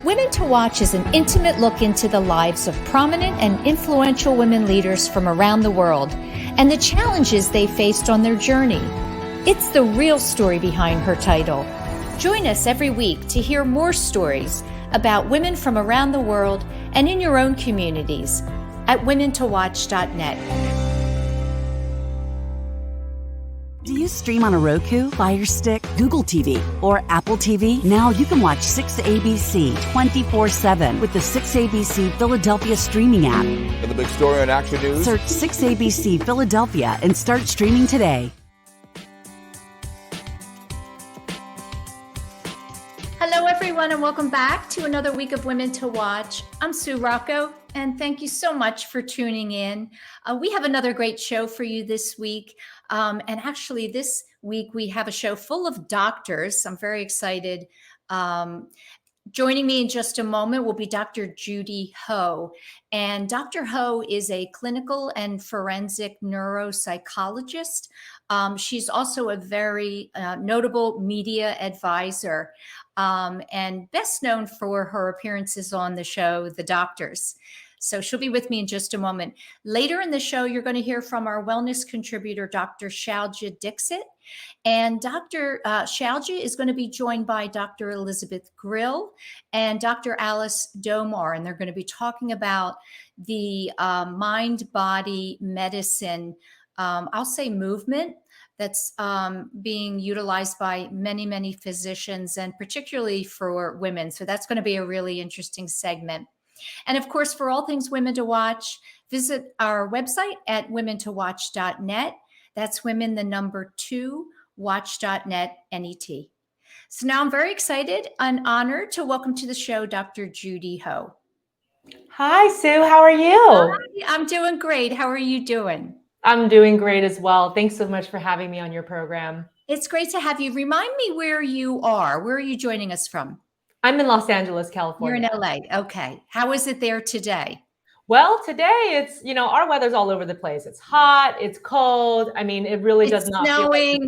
Women to Watch is an intimate look into the lives of prominent and influential women leaders from around the world and the challenges they faced on their journey. It's the real story behind her title. Join us every week to hear more stories about women from around the world and in your own communities at womentowatch.net. Do you stream on a Roku, Fire Stick, Google TV, or Apple TV? Now you can watch 6ABC 24/7 with the 6ABC Philadelphia streaming app. For the big story on Action News, search 6ABC Philadelphia and start streaming today. Hello, everyone, and welcome back to another week of Women to Watch. I'm Sue Rocco, and thank you so much for tuning in. We have another great show for you this week. And actually, this week we have a show full of doctors. I'm very excited. Joining me in just a moment will be Dr. Judy Ho. And Dr. Ho is a clinical and forensic neuropsychologist. She's also a very notable media advisor and best known for her appearances on the show, The Doctors. So she'll be with me in just a moment. Later in the show, you're going to hear from our wellness contributor, Dr. Shalja Dixit. And Dr. Shalja is going to be joined by Dr. Elizabeth Grill and Dr. Alice Domar. And they're going to be talking about the mind-body medicine, I'll say movement, that's being utilized by many, many physicians and particularly for women. So that's going to be a really interesting segment. And of course, for all things Women to Watch, visit our website at womentowatch.net. That's women, the number 2, watch.net, N-E-T. So now I'm very excited and honored to welcome to the show Dr. Judy Ho. Hi, Sue. How are you? Hi, I'm doing great. How are you doing? I'm doing great as well. Thanks so much for having me on your program. It's great to have you. Remind me where you are. Where are you joining us from? I'm in Los Angeles, California. You're in LA. Okay. How is it there today? Well, today it's, our weather's all over the place. It's hot, it's cold. I mean, it really does not feel like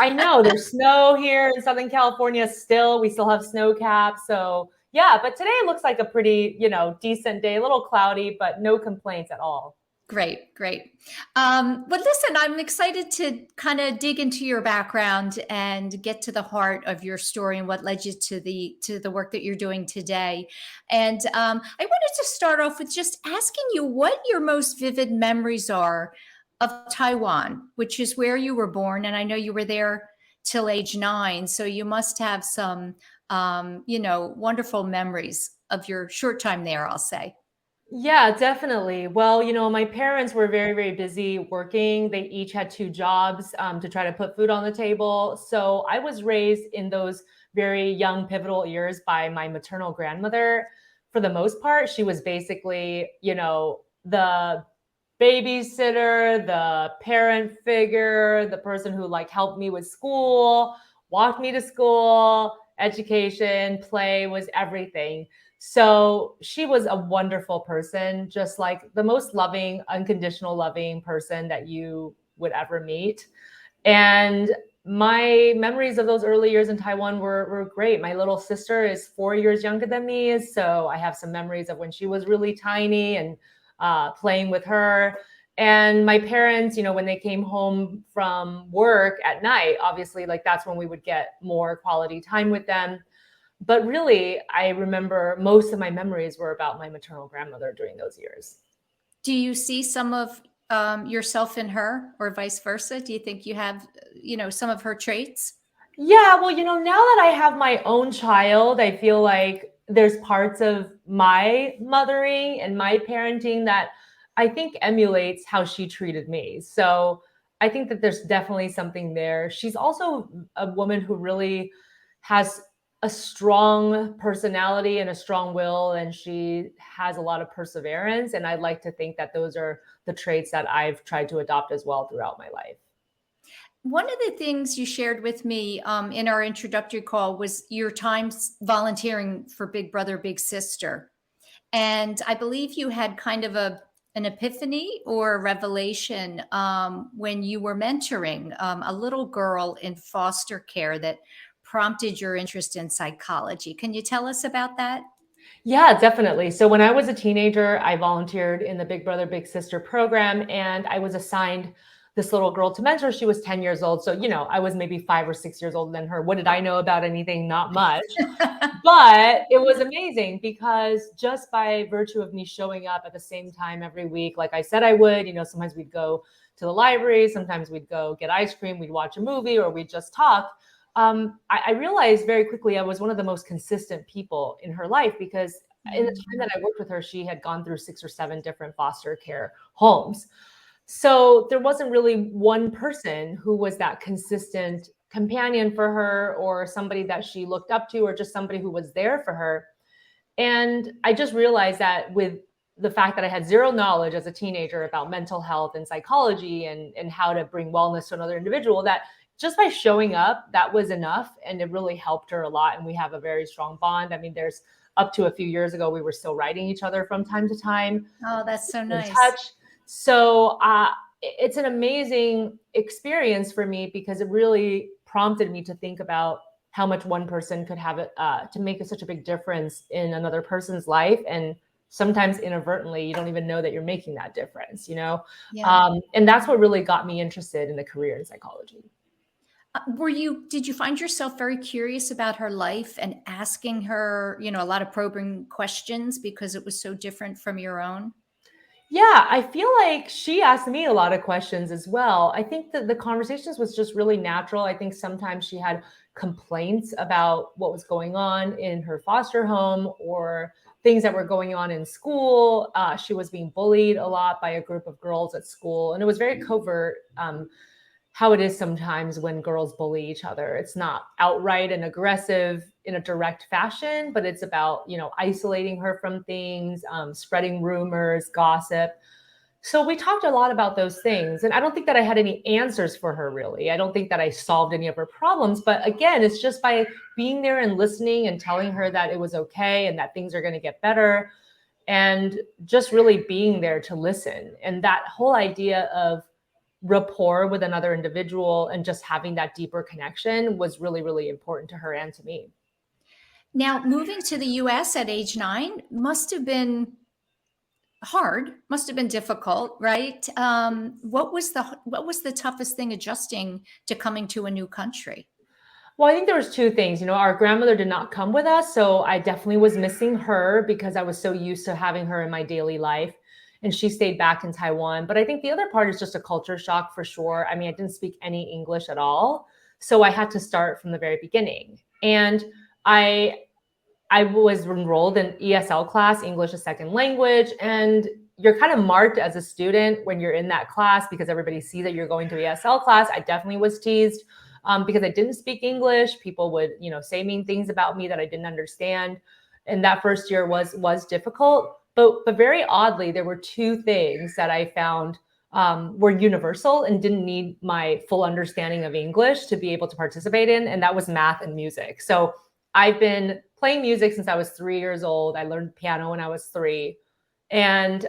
I know there's snow here in Southern California still. We still have snow caps. So yeah, but today it looks like a pretty, decent day, a little cloudy, but no complaints at all. Great. But listen, I'm excited to kind of dig into your background and get to the heart of your story and what led you to the work that you're doing today. And I wanted to start off with just asking you what your most vivid memories are of Taiwan, which is where you were born. And I know you were there till age 9. So you must have some, wonderful memories of your short time there, I'll say. Yeah, definitely. Well, my parents were very, very busy working. They each had 2 jobs to try to put food on the table. So I was raised in those very young, pivotal years by my maternal grandmother. For the most part, she was basically, the babysitter, the parent figure, the person who helped me with school, walked me to school, education, play was everything. So she was a wonderful person, just like the most loving, unconditional loving person that you would ever meet. And my memories of those early years in Taiwan were great. My little sister is 4 years younger than me. So I have some memories of when she was really tiny and playing with her. And my parents, when they came home from work at night, obviously, that's when we would get more quality time with them. But really, I remember most of my memories were about my maternal grandmother during those years. Do you see some of yourself in her or vice versa? Do you think you have, some of her traits? Yeah, well, now that I have my own child, I feel like there's parts of my mothering and my parenting that I think emulates how she treated me. So I think that there's definitely something there. She's also a woman who really has a strong personality and a strong will, and she has a lot of perseverance. And I'd like to think that those are the traits that I've tried to adopt as well throughout my life. One of the things you shared with me in our introductory call was your time volunteering for Big Brother, Big Sister. And I believe you had kind of an epiphany or a revelation when you were mentoring a little girl in foster care that prompted your interest in psychology. Can you tell us about that? Yeah, definitely. So when I was a teenager, I volunteered in the Big Brother, Big Sister program, and I was assigned this little girl to mentor. She was 10 years old. So, I was maybe 5 or 6 years older than her. What did I know about anything? Not much. But it was amazing because just by virtue of me showing up at the same time every week, like I said I would, sometimes we'd go to the library, sometimes we'd go get ice cream, we'd watch a movie, or we'd just talk. I realized very quickly I was one of the most consistent people in her life because in the time that I worked with her, she had gone through 6 or 7 different foster care homes. So there wasn't really one person who was that consistent companion for her or somebody that she looked up to or just somebody who was there for her. And I just realized that with the fact that I had zero knowledge as a teenager about mental health and psychology and how to bring wellness to another individual, that just by showing up, that was enough. And it really helped her a lot. And we have a very strong bond. I mean, there's up to a few years ago, we were still writing each other from time to time. Oh, that's so nice. In touch. So it's an amazing experience for me because it really prompted me to think about how much one person could have to make such a big difference in another person's life. And sometimes inadvertently, you don't even know that you're making that difference, Yeah. And that's what really got me interested in the career in psychology. Did you find yourself very curious about her life and asking her, a lot of probing questions because it was so different from your own? Yeah, I feel like she asked me a lot of questions as well. I think that the conversations was just really natural. I think sometimes she had complaints about what was going on in her foster home or things that were going on in school. She was being bullied a lot by a group of girls at school, and it was very covert. How it is sometimes when girls bully each other. It's not outright and aggressive in a direct fashion, but it's about, isolating her from things, spreading rumors, gossip. So we talked a lot about those things. And I don't think that I had any answers for her, really. I don't think that I solved any of her problems. But again, it's just by being there and listening and telling her that it was okay and that things are going to get better. And just really being there to listen. And that whole idea of rapport with another individual and just having that deeper connection was really, really important to her and to me. Now, moving to the US at age 9 must have been hard, must have been difficult, right? What was the toughest thing adjusting to coming to a new country? Well, I think there was 2 things. Our grandmother did not come with us, so I definitely was missing her because I was so used to having her in my daily life. And she stayed back in Taiwan. But I think the other part is just a culture shock for sure. I mean, I didn't speak any English at all. So I had to start from the very beginning. And I was enrolled in ESL class, English as Second Language. And you're kind of marked as a student when you're in that class because everybody sees that you're going to ESL class. I definitely was teased because I didn't speak English. People would, say mean things about me that I didn't understand. And that first year was difficult. But very oddly, there were 2 things that I found were universal and didn't need my full understanding of English to be able to participate in, and that was math and music. So I've been playing music since I was 3 years old. I learned piano when I was 3, and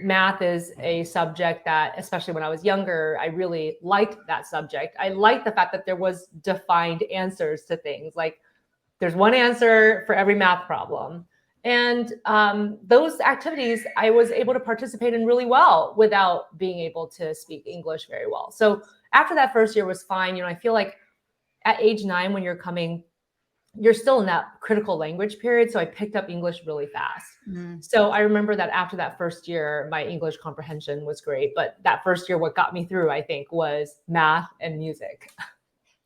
math is a subject that, especially when I was younger, I really liked that subject. I liked the fact that there was defined answers to things. Like there's one answer for every math problem. And those activities I was able to participate in really well without being able to speak English very well. So after that first year was fine. I feel like at age 9, when you're coming, you're still in that critical language period. So I picked up English really fast. So I remember that after that first year, my English comprehension was great. But that first year, what got me through, I think, was math and music.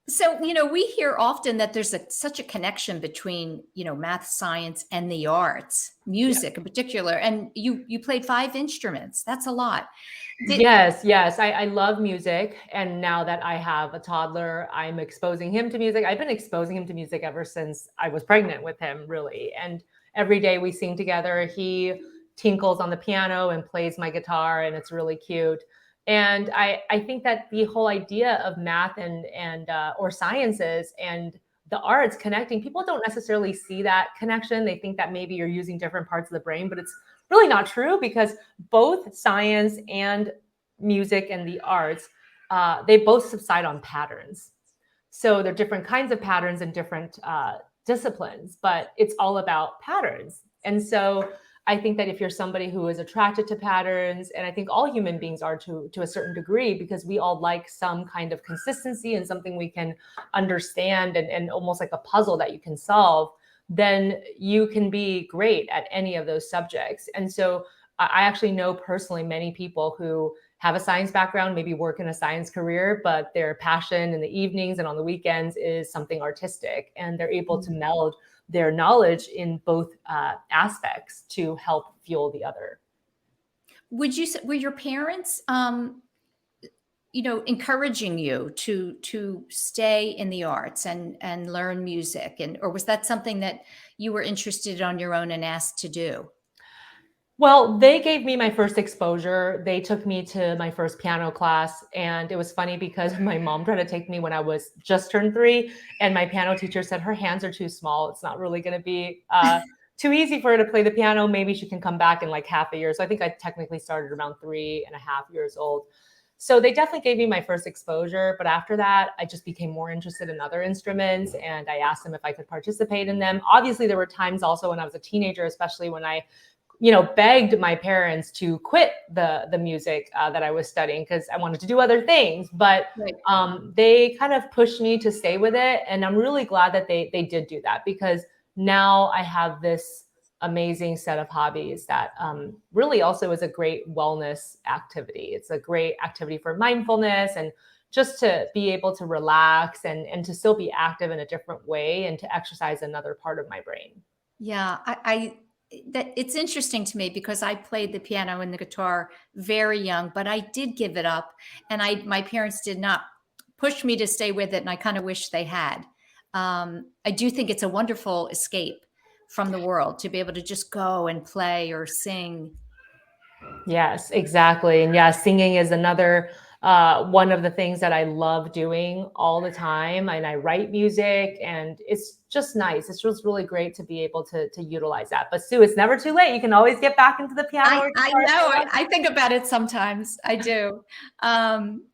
So, we hear often that there's such a connection between, math, science, and the arts, music in particular. And you played 5 instruments. That's a lot. Yes. I love music. And now that I have a toddler, I'm exposing him to music. I've been exposing him to music ever since I was pregnant with him, really. And every day we sing together. He tinkles on the piano and plays my guitar, and it's really cute. And I think that the whole idea of math and or sciences and the arts connecting, people don't necessarily see that connection. They think that maybe you're using different parts of the brain, but it's really not true because both science and music and the arts, they both subside on patterns. So there are different kinds of patterns in different disciplines, but it's all about patterns. And so I think that if you're somebody who is attracted to patterns, and I think all human beings are to a certain degree, because we all like some kind of consistency and something we can understand, and almost like a puzzle that you can solve, then you can be great at any of those subjects. And so I actually know personally many people who have a science background, maybe work in a science career, but their passion in the evenings and on the weekends is something artistic, and they're able to meld their knowledge in both aspects to help fuel the other. Would you say, were your parents, encouraging you to stay in the arts and learn music, or was that something that you were interested on your own and asked to do? Well, they gave me my first exposure. They took me to my first piano class. And it was funny because my mom tried to take me when I was just turned 3. And my piano teacher said her hands are too small. It's not really going to be too easy for her to play the piano. Maybe she can come back in like half a year. So I think I technically started around 3.5 years old. So they definitely gave me my first exposure. But after that, I just became more interested in other instruments. And I asked them if I could participate in them. Obviously, there were times also when I was a teenager, especially when I begged my parents to quit the music that I was studying because I wanted to do other things. But Right. they kind of pushed me to stay with it. And I'm really glad that they did do that, because now I have this amazing set of hobbies that really also is a great wellness activity. It's a great activity for mindfulness and just to be able to relax and to still be active in a different way and to exercise another part of my brain. Yeah, I that it's interesting to me because I played the piano and the guitar very young, but I did give it up, and my parents did not push me to stay with it, and I kind of wish they had. I do think it's a wonderful escape from the world to be able to just go and play or sing. Yes, exactly. And yeah, singing is another one of the things that I love doing all the time. And I write music, and it's just nice. It's just really great to be able to utilize that. But Sue, it's never too late. You can always get back into the piano or I guitar if know. you want. I think about it sometimes. I do. Um,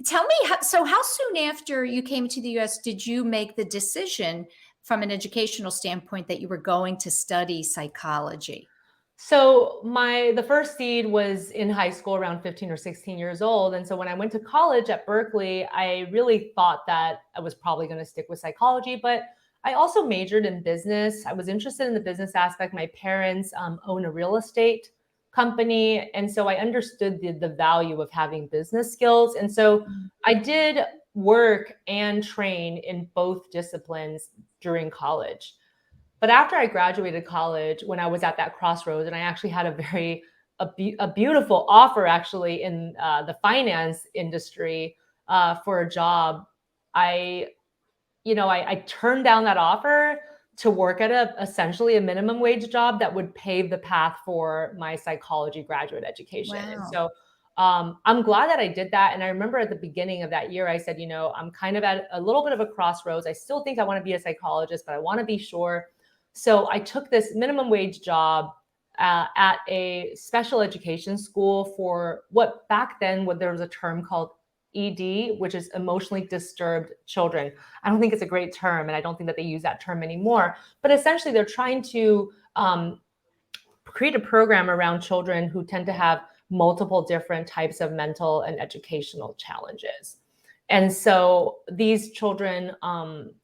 Tell me, how soon after you came to the US did you make the decision from an educational standpoint that you were going to study psychology? So the first seed was in high school around 15 or 16 years old. And so when I went to college at Berkeley, I really thought that I was probably going to stick with psychology, but I also majored in business. I was interested in the business aspect. My parents own a real estate company. And so I understood the value of having business skills. And so I did work and train in both disciplines during college. But after I graduated college, when I was at that crossroads, and I actually had a beautiful offer actually in the finance industry for a job, I I turned down that offer to work at essentially a minimum wage job that would pave the path for my psychology graduate education. And Wow. so I'm glad that I did that. And I remember at the beginning of that year, I said, I'm kind of at a little bit of a crossroads. I still think I want to be a psychologist, but I want to be sure. So I took this minimum wage job at a special education school for what back then, what there was a term called ED, which is emotionally disturbed children. I don't think it's a great term, and I don't think that they use that term anymore. But essentially, they're trying to create a program around children who tend to have multiple different types of mental and educational challenges. And so these children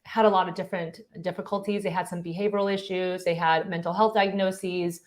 had a lot of different difficulties. They had some behavioral issues. They had mental health diagnoses.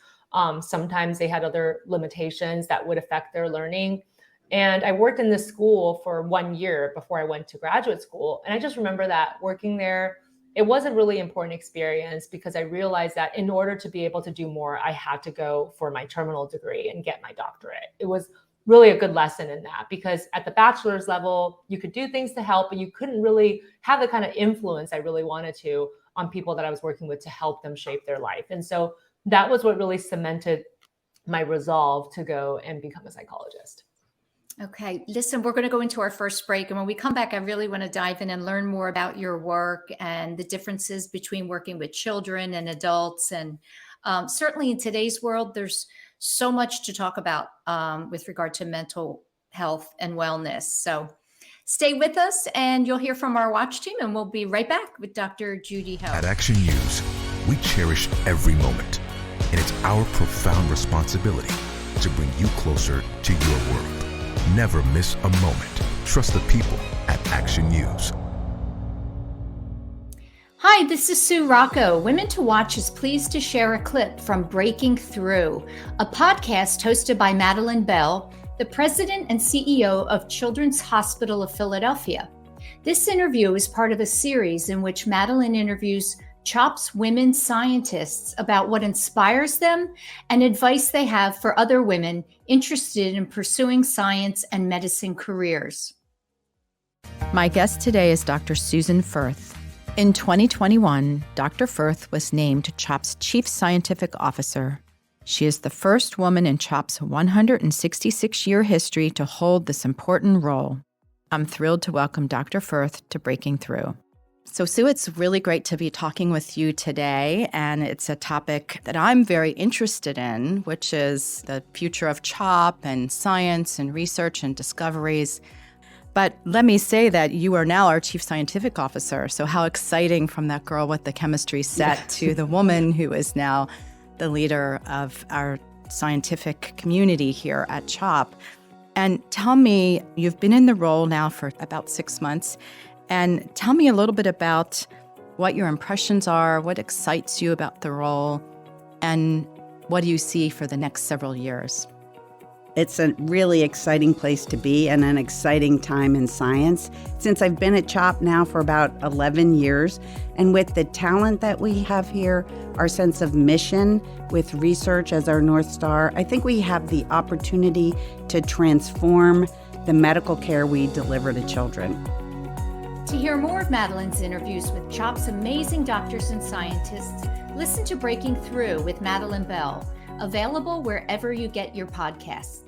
Sometimes they had other limitations that would affect their learning. And I worked in this school for 1 year before I went to graduate school. And I just remember that working there, it was a really important experience because I realized that in order to be able to do more, I had to go for my terminal degree and get my doctorate. It was really a good lesson in that, because at the bachelor's level, you could do things to help, but you couldn't really have the kind of influence I really wanted to on people that I was working with to help them shape their life. And so that was what really cemented my resolve to go and become a psychologist. Okay, listen, we're going to go into our first break. And when we come back, I really want to dive in and learn more about your work and the differences between working with children and adults. And certainly in today's world, there's so much to talk about with regard to mental health and wellness. So Stay with us and you'll hear from our watch team, and we'll be right back with Dr. Judy Ho. At Action News, we cherish every moment, and it's our profound responsibility to bring you closer to your world. Never miss a moment. Trust the people at Action News. Hi, this is Sue Rocco. Women to Watch is pleased to share a clip from Breaking Through, a podcast hosted by Madeline Bell, the president and CEO of Children's Hospital of Philadelphia. This interview is part of a series in which Madeline interviews CHOP's women scientists about what inspires them and advice they have for other women interested in pursuing science and medicine careers. My guest today is Dr. Susan Firth. In 2021, Dr. Firth was named CHOP's Chief Scientific Officer. She is the first woman in CHOP's 166-year history to hold this important role. I'm thrilled to welcome Dr. Firth to Breaking Through. So, Sue, it's really great to be talking with you today, and it's a topic that I'm very interested in, which is the future of CHOP and science and research and discoveries. But let me say that you are now our Chief Scientific Officer, so how exciting from that girl with the chemistry set to the woman who is now the leader of our scientific community here at CHOP. And tell me, you've been in the role now for about 6 months, and tell me a little bit about what your impressions are, what excites you about the role, and what do you see for the next several years? It's a really exciting place to be and an exciting time in science. Since I've been at CHOP now for about 11 years, and with the talent that we have here, our sense of mission with research as our North Star, I think we have the opportunity to transform the medical care we deliver to children. To hear more of Madeline's interviews with CHOP's amazing doctors and scientists, listen to Breaking Through with Madeline Bell, available wherever you get your podcasts.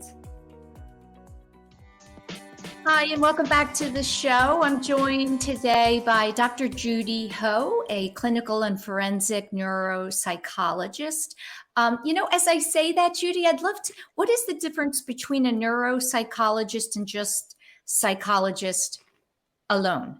Hi, and welcome back to the show. I'm joined today by Dr. Judy Ho, a clinical and forensic neuropsychologist. As I say that, Judy, I'd love to, what is the difference between a neuropsychologist and just psychologist alone?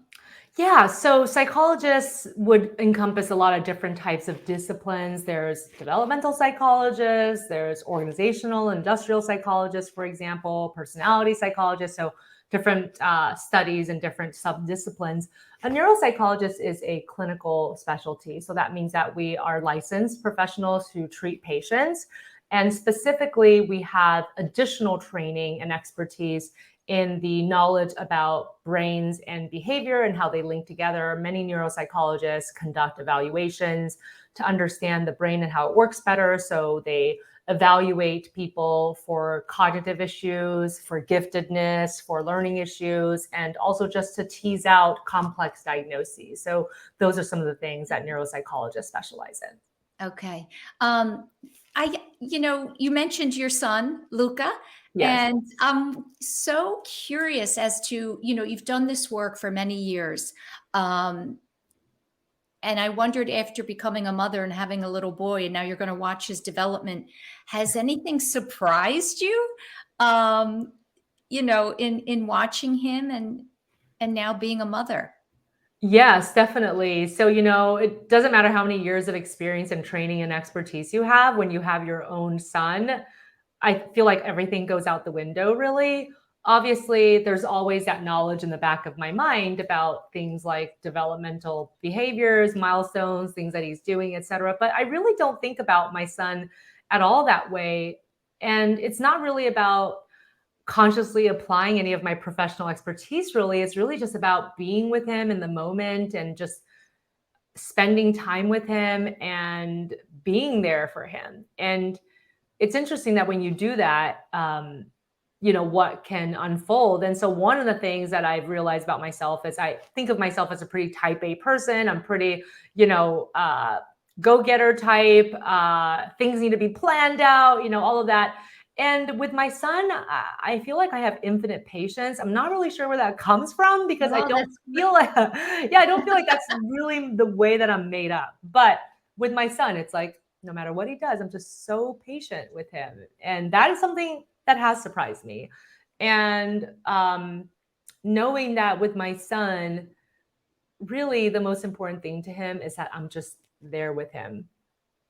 Yeah, so psychologists would encompass a lot of different types of disciplines. There's developmental psychologists, there's organizational, industrial psychologists, for example, personality psychologists, so different studies and different subdisciplines. A neuropsychologist is a clinical specialty. So that means that we are licensed professionals who treat patients. And specifically, we have additional training and expertise in the knowledge about brains and behavior and how they link together. Many neuropsychologists conduct evaluations to understand the brain and how it works better. So they evaluate people for cognitive issues, for giftedness, for learning issues, and also just to tease out complex diagnoses. So those are some of the things that neuropsychologists specialize in. Okay. You mentioned your son, Luca. Yes. And I'm so curious as to, you've done this work for many years. And I wondered, after becoming a mother and having a little boy, and now you're going to watch his development, has anything surprised you, in watching him and now being a mother? Yes, definitely. So, it doesn't matter how many years of experience and training and expertise you have when you have your own son. I feel like everything goes out the window, really. Obviously, there's always that knowledge in the back of my mind about things like developmental behaviors, milestones, things that he's doing, et cetera. But I really don't think about my son at all that way. And it's not really about consciously applying any of my professional expertise, really. It's really just about being with him in the moment and just spending time with him and being there for him. And it's interesting that when you do that, what can unfold. And so one of the things that I've realized about myself is I think of myself as a pretty type A person. I'm pretty, go-getter type. Things need to be planned out, all of that. And with my son, I feel like I have infinite patience. I'm not really sure where that comes from because I don't feel like that's really the way that I'm made up. But with my son, it's like, no matter what he does, I'm just so patient with him. And that is something that has surprised me. And knowing that with my son, really the most important thing to him is that I'm just there with him.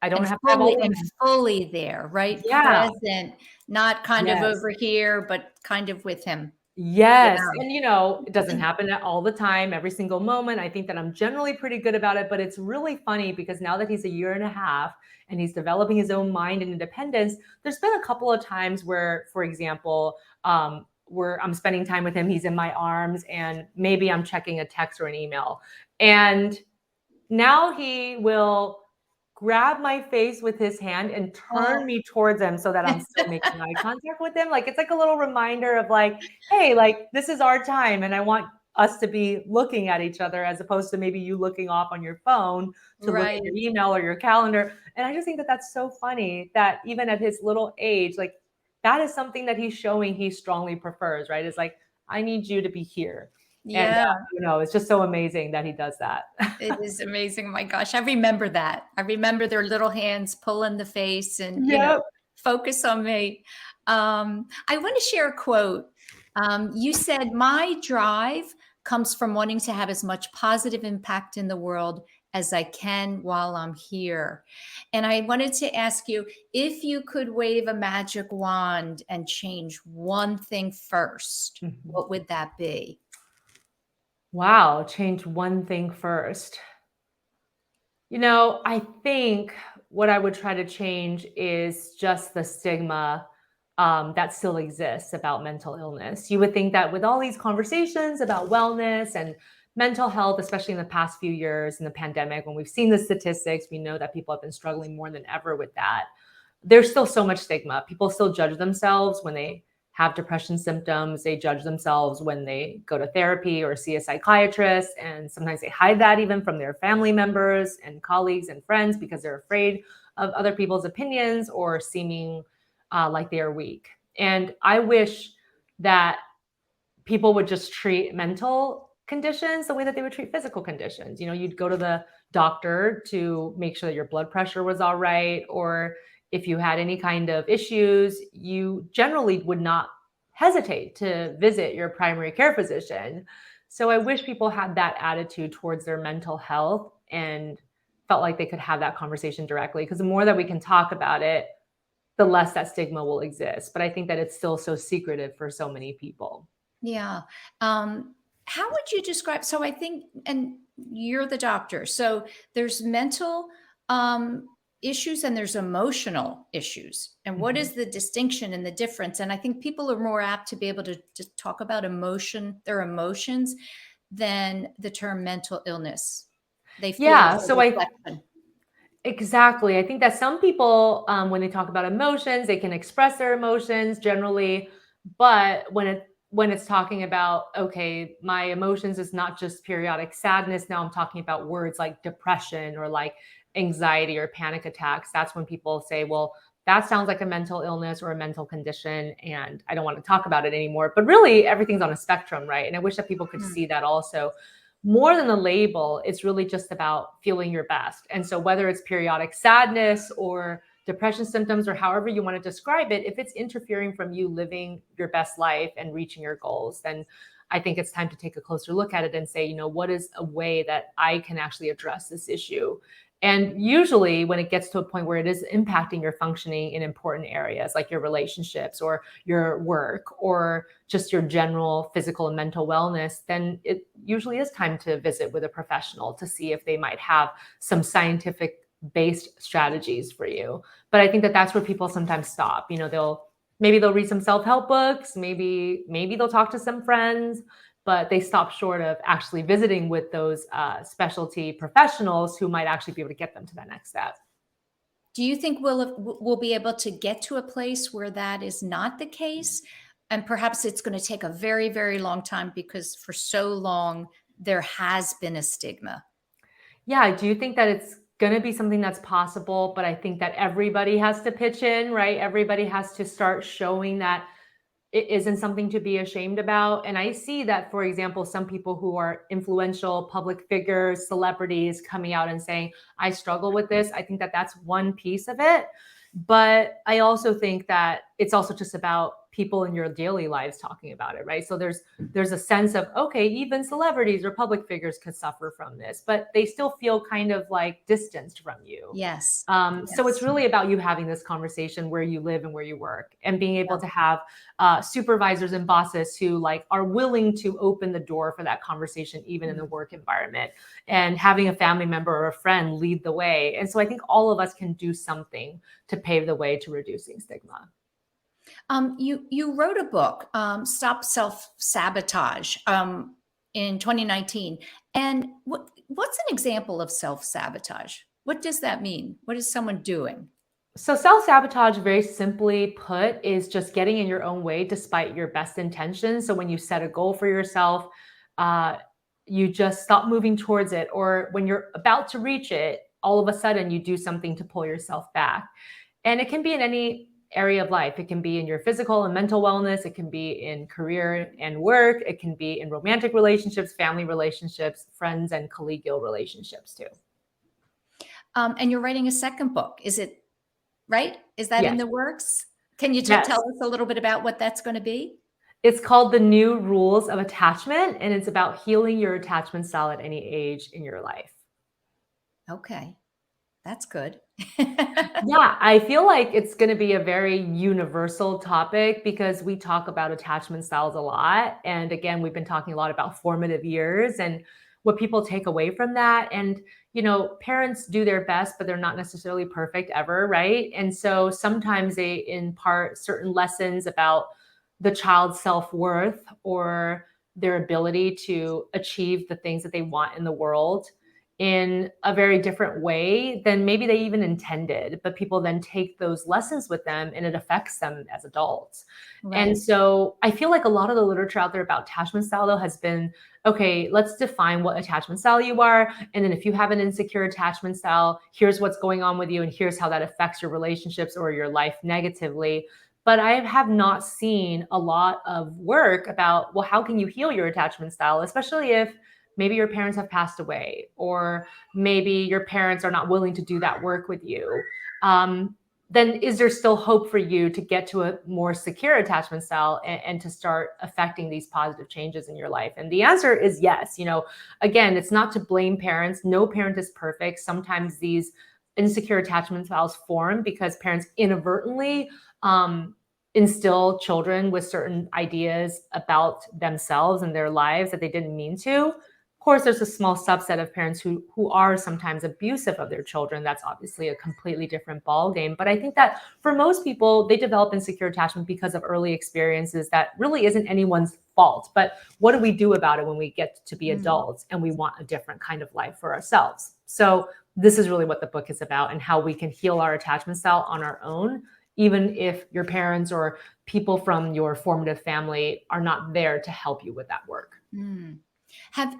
I don't have to have all And these. fully there, right? Yeah. Present, not kind of Yes. over here, but kind of with him. Yeah. Yes. And it doesn't happen all the time, every single moment. I think that I'm generally pretty good about it, but it's really funny because now that he's a year and a half and he's developing his own mind and independence, there's been a couple of times where, for example, where I'm spending time with him, he's in my arms, and maybe I'm checking a text or an email. And now he will grab my face with his hand and turn me towards him so that I'm still making eye contact with him. Like, it's like a little reminder of like, hey, like, this is our time. And I want us to be looking at each other as opposed to maybe you looking off on your phone to look at your email or your calendar. And I just think that that's so funny that even at his little age, like, that is something that he's showing he strongly prefers, right? It's like, I need you to be here. And, Yeah. it's just so amazing that he does that. It is amazing. Oh my gosh. I remember that. I remember their little hands pulling the face and, Yep. focus on me. I want to share a quote. You said, my drive comes from wanting to have as much positive impact in the world as I can while I'm here. And I wanted to ask you, if you could wave a magic wand and change one thing first, what would that be? Wow, change one thing first. I think what I would try to change is just the stigma that still exists about mental illness. You would think that with all these conversations about wellness and mental health, especially in the past few years in the pandemic, when we've seen the statistics, we know that people have been struggling more than ever with that. There's still so much stigma. People still judge themselves when they have depression symptoms. They judge themselves when they go to therapy or see a psychiatrist. And sometimes they hide that even from their family members and colleagues and friends because they're afraid of other people's opinions or seeming like they are weak. And I wish that people would just treat mental conditions the way that they would treat physical conditions. You'd go to the doctor to make sure that your blood pressure was all right, or if you had any kind of issues, you generally would not hesitate to visit your primary care physician. So I wish people had that attitude towards their mental health and felt like they could have that conversation directly, because the more that we can talk about it, the less that stigma will exist. But I think that it's still so secretive for so many people. Yeah. How would you describe, so I think, and you're the doctor, so there's mental issues and there's emotional issues. And what is the distinction and the difference? And I think people are more apt to be able to just talk about their emotions, than the term mental illness. They feel it's a reflection. Exactly. I think that some people, when they talk about emotions, they can express their emotions generally, but when it's talking about, okay, my emotions is not just periodic sadness. Now I'm talking about words like depression or like anxiety or panic attacks. That's when people say, well, that sounds like a mental illness or a mental condition, and I don't want to talk about it anymore. But really, everything's on a spectrum, right? And I wish that people could see that also. More than the label, it's really just about feeling your best. And so whether it's periodic sadness or depression symptoms or however you want to describe it, if it's interfering from you living your best life and reaching your goals, then I think it's time to take a closer look at it and say, what is a way that I can actually address this issue? And usually when it gets to a point where it is impacting your functioning in important areas, like your relationships or your work or just your general physical and mental wellness, then it usually is time to visit with a professional to see if they might have some scientific based strategies for you. But I think that that's where people sometimes stop. They'll read some self-help books, maybe they'll talk to some friends, but they stop short of actually visiting with those specialty professionals who might actually be able to get them to that next step. Do you think we'll be able to get to a place where that is not the case? And perhaps it's going to take a very, very long time, because for so long there has been a stigma. Yeah, I do think that it's going to be something that's possible, but I think that everybody has to pitch in, right? Everybody has to start showing that it isn't something to be ashamed about. And I see that, for example, some people who are influential public figures, celebrities coming out and saying, I struggle with this. I think that that's one piece of it. But I also think that it's also just about people in your daily lives talking about it, right? So there's a sense of, okay, even celebrities or public figures could suffer from this, but they still feel kind of like distanced from you. Yes. So it's Yes. really about you having this conversation where you live and where you work, and being able Yeah. to have supervisors and bosses who like are willing to open the door for that conversation, even in the work environment, and having a family member or a friend lead the way. And so I think all of us can do something to pave the way to reducing stigma. You wrote a book, Stop Self-Sabotage, in 2019. And what's an example of self-sabotage? What does that mean? What is someone doing? So self-sabotage, very simply put, is just getting in your own way despite your best intentions. So when you set a goal for yourself, you just stop moving towards it, or when you're about to reach it, all of a sudden you do something to pull yourself back. And it can be in any area of life. It can be in your physical and mental wellness. It can be in career and work. It can be in romantic relationships, family relationships, friends and collegial relationships too. And you're writing a second book. Is it right? Is that in Yes. the works? Can you Yes. tell us a little bit about what that's going to be? It's called The New Rules of Attachment, and it's about healing your attachment style at any age in your life. Okay. That's good. Yeah, I feel like it's going to be a very universal topic because we talk about attachment styles a lot. And again, we've been talking a lot about formative years and what people take away from that. And, parents do their best, but they're not necessarily perfect ever, right? And so sometimes they impart certain lessons about the child's self-worth or their ability to achieve the things that they want in the world in a very different way than maybe they even intended, but people then take those lessons with them and it affects them as adults. Right. And so I feel like a lot of the literature out there about attachment style though has been, okay, let's define what attachment style you are. And then if you have an insecure attachment style, here's what's going on with you and here's how that affects your relationships or your life negatively. But I have not seen a lot of work about, well, how can you heal your attachment style, especially if maybe your parents have passed away, or maybe your parents are not willing to do that work with you. Then is there still hope for you to get to a more secure attachment style and to start affecting these positive changes in your life? And the answer is yes. Again, it's not to blame parents. No parent is perfect. Sometimes these insecure attachment styles form because parents inadvertently instill children with certain ideas about themselves and their lives that they didn't mean to. Of course, there's a small subset of parents who are sometimes abusive of their children. That's obviously a completely different ballgame. But I think that for most people, they develop insecure attachment because of early experiences that really isn't anyone's fault. But what do we do about it when we get to be adults and we want a different kind of life for ourselves? So this is really what the book is about and how we can heal our attachment style on our own, even if your parents or people from your formative family are not there to help you with that work.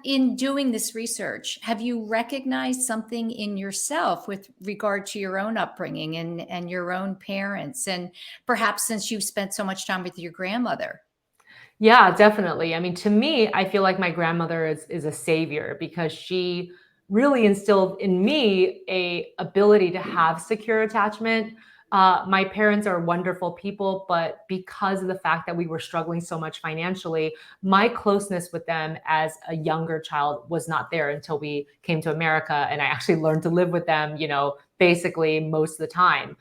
In doing this research, have you recognized something in yourself with regard to your own upbringing and your own parents? And perhaps since you've spent so much time with your grandmother? Yeah, definitely. I mean, to me, I feel like my grandmother is a savior because she really instilled in me a ability to have secure attachment. My parents are wonderful people, but because of the fact that we were struggling so much financially, my closeness with them as a younger child was not there until we came to America. And I actually learned to live with them, basically most of the time.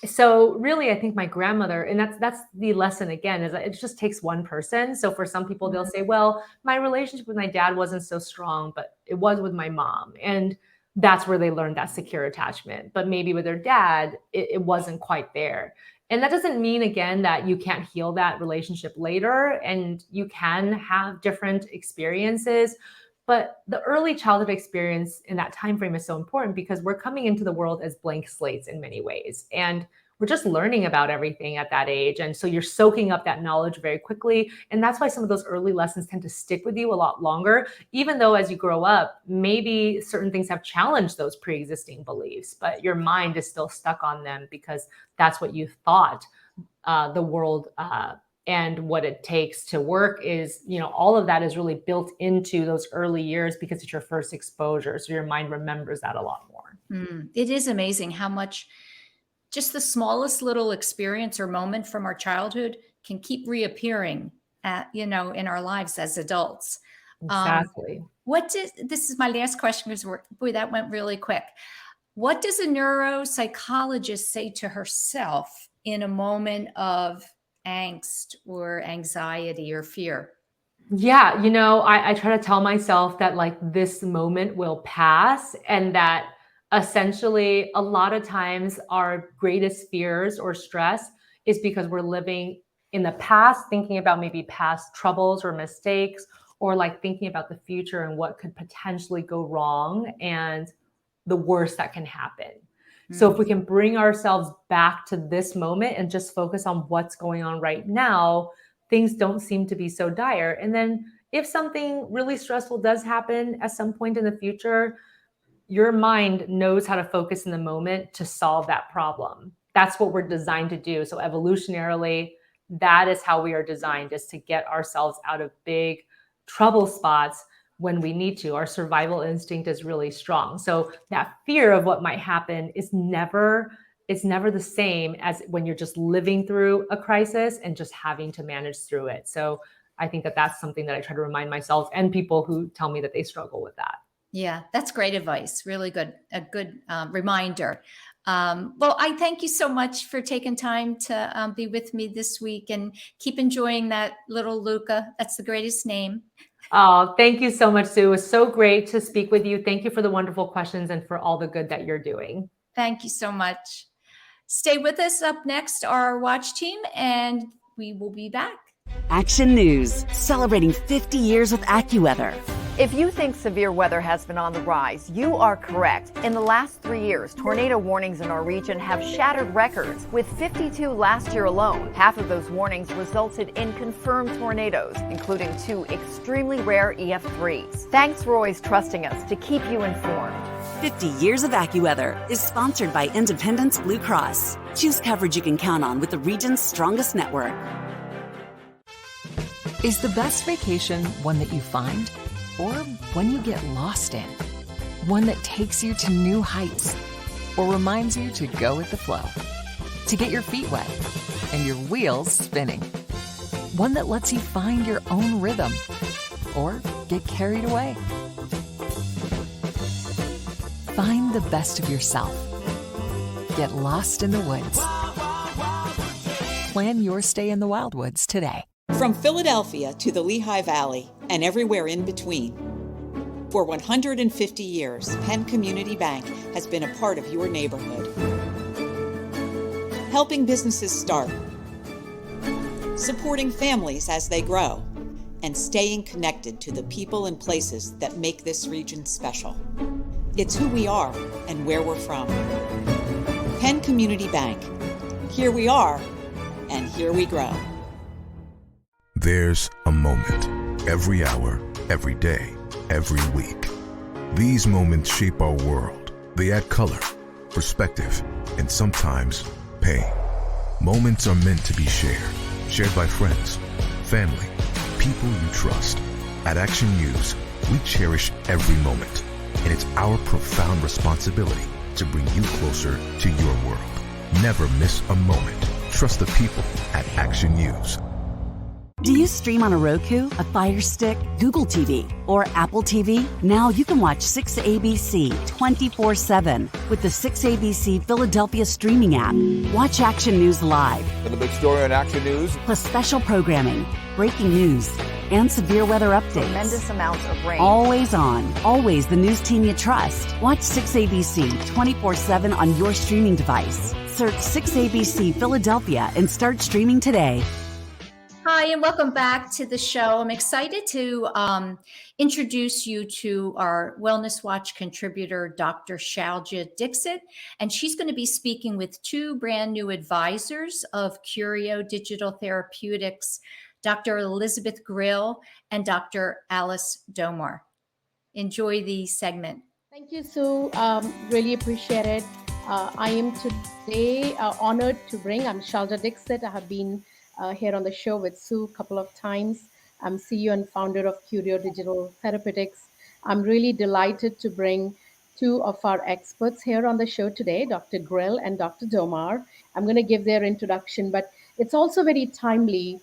So really, I think my grandmother, and that's the lesson again, is that it just takes one person. So for some people, they'll say, well, my relationship with my dad wasn't so strong, but it was with my mom. And that's where they learned that secure attachment. But maybe with their dad, it wasn't quite there. And that doesn't mean, again, that you can't heal that relationship later and you can have different experiences. But the early childhood experience in that time frame is so important because we're coming into the world as blank slates in many ways. And we're just learning about everything at that age. And so you're soaking up that knowledge very quickly. And that's why some of those early lessons tend to stick with you a lot longer, even though as you grow up, maybe certain things have challenged those pre-existing beliefs, but your mind is still stuck on them because that's what you thought the world and what it takes to work is, all of that is really built into those early years because it's your first exposure. So your mind remembers that a lot more. It is amazing how much just the smallest little experience or moment from our childhood can keep reappearing in our lives as adults. Exactly. This is my last question because boy, that went really quick. What does a neuropsychologist say to herself in a moment of angst or anxiety or fear? Yeah, I try to tell myself that like this moment will pass, and that essentially a lot of times our greatest fears or stress is because we're living in the past, thinking about maybe past troubles or mistakes, or like thinking about the future and what could potentially go wrong and the worst that can happen. So if we can bring ourselves back to this moment and just focus on what's going on right now, things don't seem to be so dire. And then if something really stressful does happen at some point in the future, your mind knows how to focus in the moment to solve that problem. That's what we're designed to do. So evolutionarily, that is how we are designed, is to get ourselves out of big trouble spots when we need to. Our survival instinct is really strong. So that fear of what might happen is never the same as when you're just living through a crisis and just having to manage through it. So I think that that's something that I try to remind myself and people who tell me that they struggle with that. Yeah, that's great advice. Really good. A good reminder. Well, I thank you so much for taking time to be with me this week, and keep enjoying that little Luca. That's the greatest name. Oh, thank you so much, Sue. It was so great to speak with you. Thank you for the wonderful questions and for all the good that you're doing. Thank you so much. Stay with us. Up next, our watch team, and we will be back. Action News, celebrating 50 years with AccuWeather. If you think severe weather has been on the rise, you are correct. In the last 3 years, tornado warnings in our region have shattered records, with 52 last year alone. Half of those warnings resulted in confirmed tornadoes, including 2 extremely rare EF3s. Thanks for always trusting us to keep you informed. 50 Years of AccuWeather is sponsored by Independence Blue Cross. Choose coverage you can count on with the region's strongest network. Is the best vacation one that you find, or one you get lost in? One that takes you to new heights, or reminds you to go with the flow? To get your feet wet and your wheels spinning? One that lets you find your own rhythm, or get carried away? Find the best of yourself. Get lost in the woods. Plan your stay in the Wildwoods today. From Philadelphia to the Lehigh Valley and everywhere in between. For 150 years, Penn Community Bank has been a part of your neighborhood. Helping businesses start, supporting families as they grow, and staying connected to the people and places that make this region special. It's who we are and where we're from. Penn Community Bank. Here we are, and here we grow. There's a moment every hour, every day, every week. These moments shape our world. They add color, perspective, and sometimes pain. Moments are meant to be shared by friends, family, people you trust. At Action News, we cherish every moment, and it's our profound responsibility to bring you closer to your world. Never miss a moment. Trust the people at Action News. Do you stream on a Roku, a Fire Stick, Google TV, or Apple TV? Now you can watch 6ABC 24/7 with the 6ABC Philadelphia streaming app. Watch Action News live, For the big story on Action News, plus special programming, breaking news, and severe weather updates. Tremendous amounts of rain. Always on, always the news team you trust. Watch 6ABC 24/7 on your streaming device. Search 6ABC Philadelphia and start streaming today. Hi, and welcome back to the show. I'm excited to introduce you to our Wellness Watch contributor, Dr. Shalja Dixit, and she's going to be speaking with 2 brand new advisors of Curio Digital Therapeutics, Dr. Elizabeth Grill and Dr. Alice Domar. Enjoy the segment. Thank you, Sue. Really appreciate it. I am today honored to bring, I'm Shalja Dixit. I have been here on the show with Sue a couple of times. I'm CEO and founder of Curio Digital Therapeutics. I'm really delighted to bring two of our experts here on the show today, Dr. Grill and Dr. Domar. I'm going to give their introduction, but it's also very timely.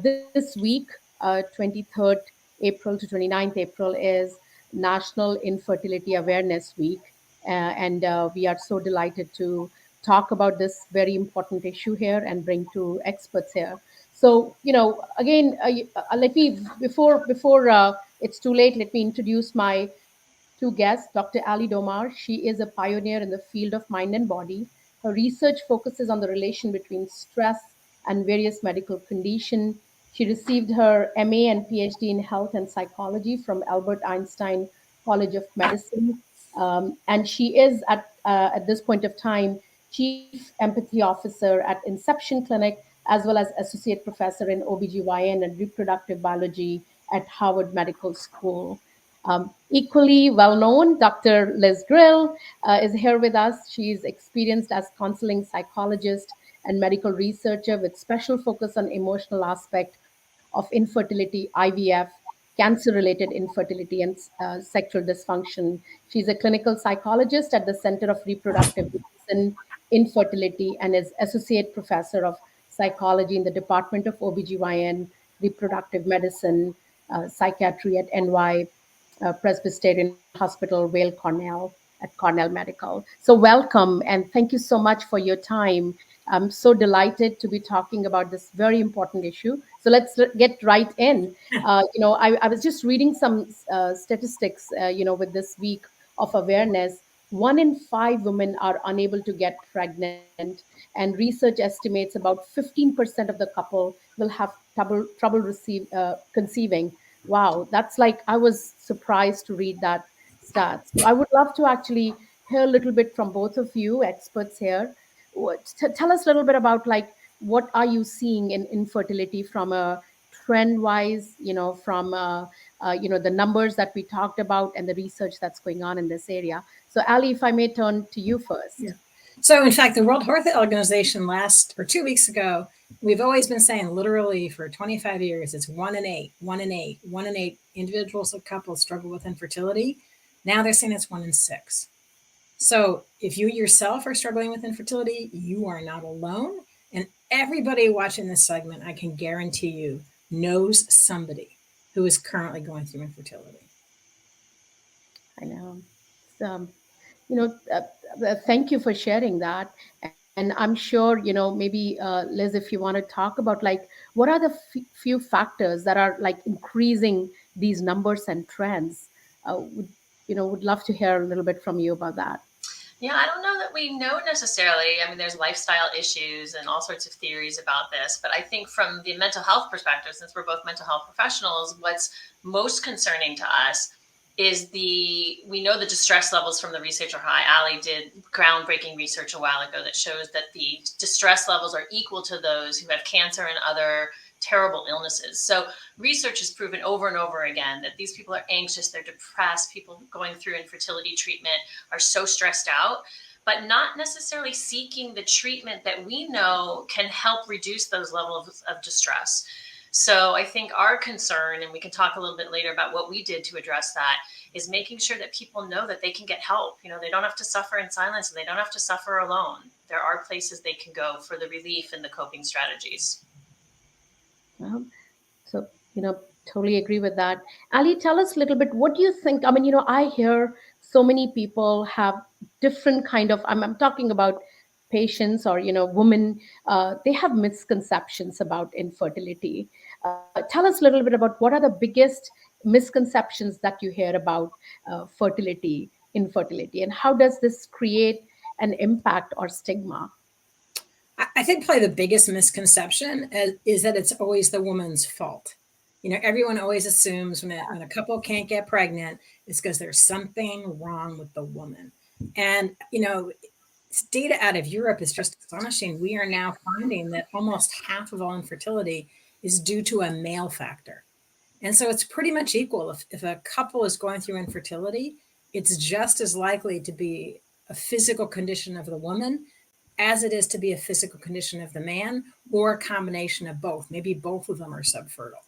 This week, 23rd April to 29th April, is National Infertility Awareness Week. And we are so delighted to talk about this very important issue here and bring two experts here. So, again, let me, before it's too late, let me introduce my two guests, Dr. Ali Domar. She is a pioneer in the field of mind and body. Her research focuses on the relation between stress and various medical conditions. She received her MA and PhD in health and psychology from Albert Einstein College of Medicine. And she is, at this point of time, Chief Empathy Officer at Inception Clinic, as well as Associate Professor in OBGYN and Reproductive Biology at Harvard Medical School. Equally well known, Dr. Liz Grill is here with us. She's experienced as counseling psychologist and medical researcher with special focus on emotional aspect of infertility, IVF, cancer-related infertility, and sexual dysfunction. She's a clinical psychologist at the Center of Reproductive Medicine, Infertility, and is associate professor of psychology in the Department of OBGYN, Reproductive Medicine, Psychiatry at NY Presbyterian Hospital, Weill Cornell, at Cornell Medical. So welcome, and thank you so much for your time. I'm so delighted to be talking about this very important issue. So let's get right in. I was just reading some statistics, with this week of awareness. 1 in 5 women are unable to get pregnant, and research estimates about 15% of the couple will have trouble conceiving. Wow, that's like, I was surprised to read that stats. So I would love to actually hear a little bit from both of you experts here. Tell us a little bit about, like, what are you seeing in infertility from a trend wise, from the numbers that we talked about and the research that's going on in this area. So Ali, if I may turn to you first. Yeah. So in fact, the World Health Organization 2 weeks ago, we've always been saying literally for 25 years, it's 1 in 8 individuals or couples struggle with infertility. Now they're saying it's 1 in 6. So if you yourself are struggling with infertility, you are not alone. And everybody watching this segment, I can guarantee you, knows somebody who is currently going through infertility. I know. Thank you for sharing that. And I'm sure, maybe Liz, if you want to talk about, like, what are the few factors that are like increasing these numbers and trends? Would love to hear a little bit from you about that. Yeah, I don't know that we know necessarily. I mean, there's lifestyle issues and all sorts of theories about this. But I think from the mental health perspective, since we're both mental health professionals, what's most concerning to us is we know the distress levels from the research are high. Ali did groundbreaking research a while ago that shows that the distress levels are equal to those who have cancer and other terrible illnesses. So research has proven over and over again that these people are anxious, they're depressed, people going through infertility treatment are so stressed out, but not necessarily seeking the treatment that we know can help reduce those levels of distress. So I think our concern, and we can talk a little bit later about what we did to address that, is making sure that people know that they can get help. They don't have to suffer in silence, and they don't have to suffer alone. There are places they can go for the relief and the coping strategies. Totally agree with that. Ali, tell us a little bit, what do you think? I mean, I hear so many people have different kind of, I'm talking about patients or, women, they have misconceptions about infertility. Tell us a little bit about what are the biggest misconceptions that you hear about infertility, and how does this create an impact or stigma? I think probably the biggest misconception is that it's always the woman's fault. Everyone always assumes when a couple can't get pregnant, it's because there's something wrong with the woman. And, data out of Europe is just astonishing. We are now finding that almost half of all infertility is due to a male factor. And so it's pretty much equal. If a couple is going through infertility, it's just as likely to be a physical condition of the woman as it is to be a physical condition of the man, or a combination of both. Maybe both of them are subfertile.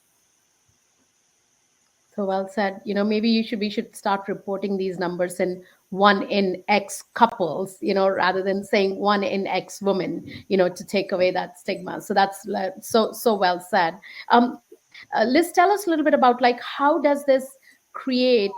So well said. Maybe we should start reporting these numbers in one in X couples, rather than saying one in X women, to take away that stigma. So that's so well said. Liz, tell us a little bit about like how does this create,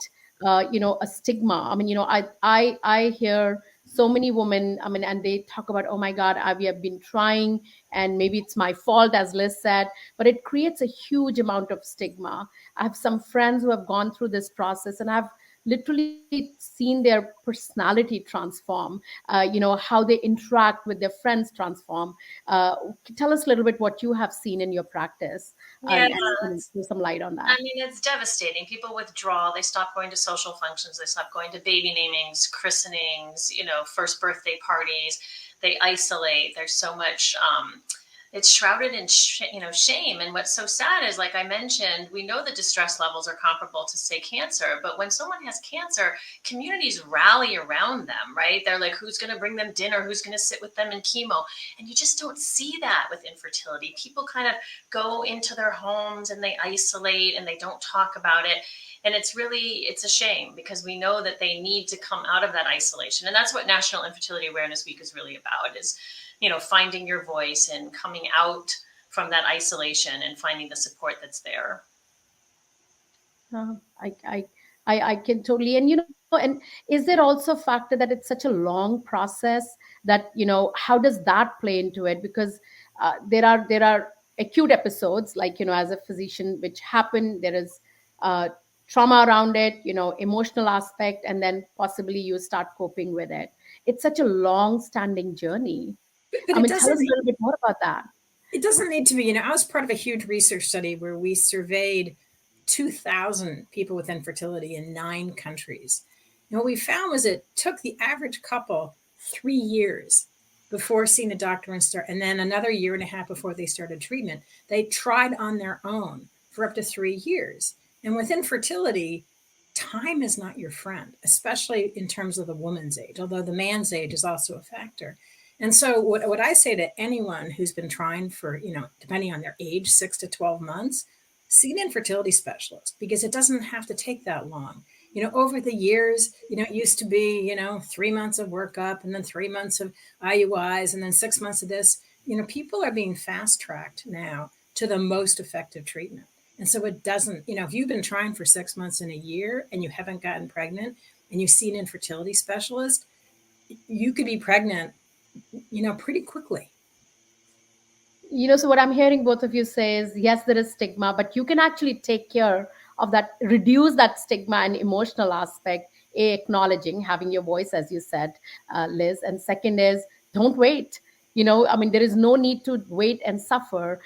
a stigma? I mean, I hear so many women, I mean, and they talk about, oh my God, we have been trying, and maybe it's my fault, as Liz said, but it creates a huge amount of stigma. I have some friends who have gone through this process, and I've literally seen their personality transform, how they interact with their friends transform. uh, Tell us a little bit what you have seen in your practice, Yeah, and throw some light on that. I mean, it's devastating. People withdraw. They stop going to social functions. They stop going to baby namings, christenings, first birthday parties. They isolate. There's so much. It's shrouded in shame. And what's so sad is, like I mentioned, we know the distress levels are comparable to, say, cancer. But when someone has cancer, communities rally around them, right? They're like, who's going to bring them dinner? Who's going to sit with them in chemo? And you just don't see that with infertility. People kind of go into their homes and they isolate and they don't talk about it. And it's a shame, because we know that they need to come out of that isolation. And that's what National Infertility Awareness Week is really about, is, finding your voice and coming out from that isolation and finding the support that's there. Uh, I can totally, and and is there also a factor that it's such a long process that, how does that play into it? Because there are acute episodes, like, as a physician, which happen. There is trauma around it, emotional aspect, and then possibly you start coping with it. It's such a long-standing journey. But I it mean, tell us a doesn't. little bit more about that. It doesn't need to be. I was part of a huge research study where we surveyed 2,000 people with infertility in 9 countries. And what we found was it took the average couple 3 years before seeing a doctor and then another year and a half before they started treatment. They tried on their own for up to 3 years. And with infertility, time is not your friend, especially in terms of the woman's age, although the man's age is also a factor. And so what I say to anyone who's been trying for, depending on their age, 6 to 12 months, see an infertility specialist, because it doesn't have to take that long. Over the years, it used to be, 3 months of workup, and then 3 months of IUIs, and then 6 months of this. People are being fast tracked now to the most effective treatment. And so it doesn't, if you've been trying for 6 months and a year and you haven't gotten pregnant and you see an infertility specialist, you could be pregnant, pretty quickly. So what I'm hearing both of you say is, yes, there is stigma, but you can actually take care of that, reduce that stigma and emotional aspect. Acknowledging, having your voice, as you said, Liz. And second is, don't wait. I mean, there is no need to wait and suffer.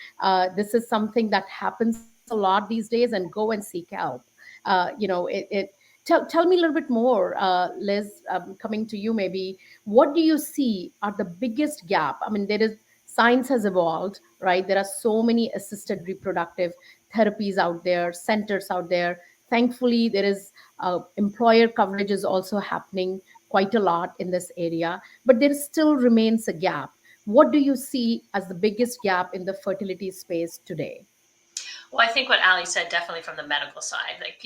This is something that happens a lot these days, and go and seek help. Tell me a little bit more, Liz, coming to you maybe. What do you see are the biggest gap? I mean, science has evolved, right? There are so many assisted reproductive therapies out there, centers out there. Thankfully, there is employer coverage is also happening quite a lot in this area, but there still remains a gap. What do you see as the biggest gap in the fertility space today? Well, I think what Ali said, definitely from the medical side, like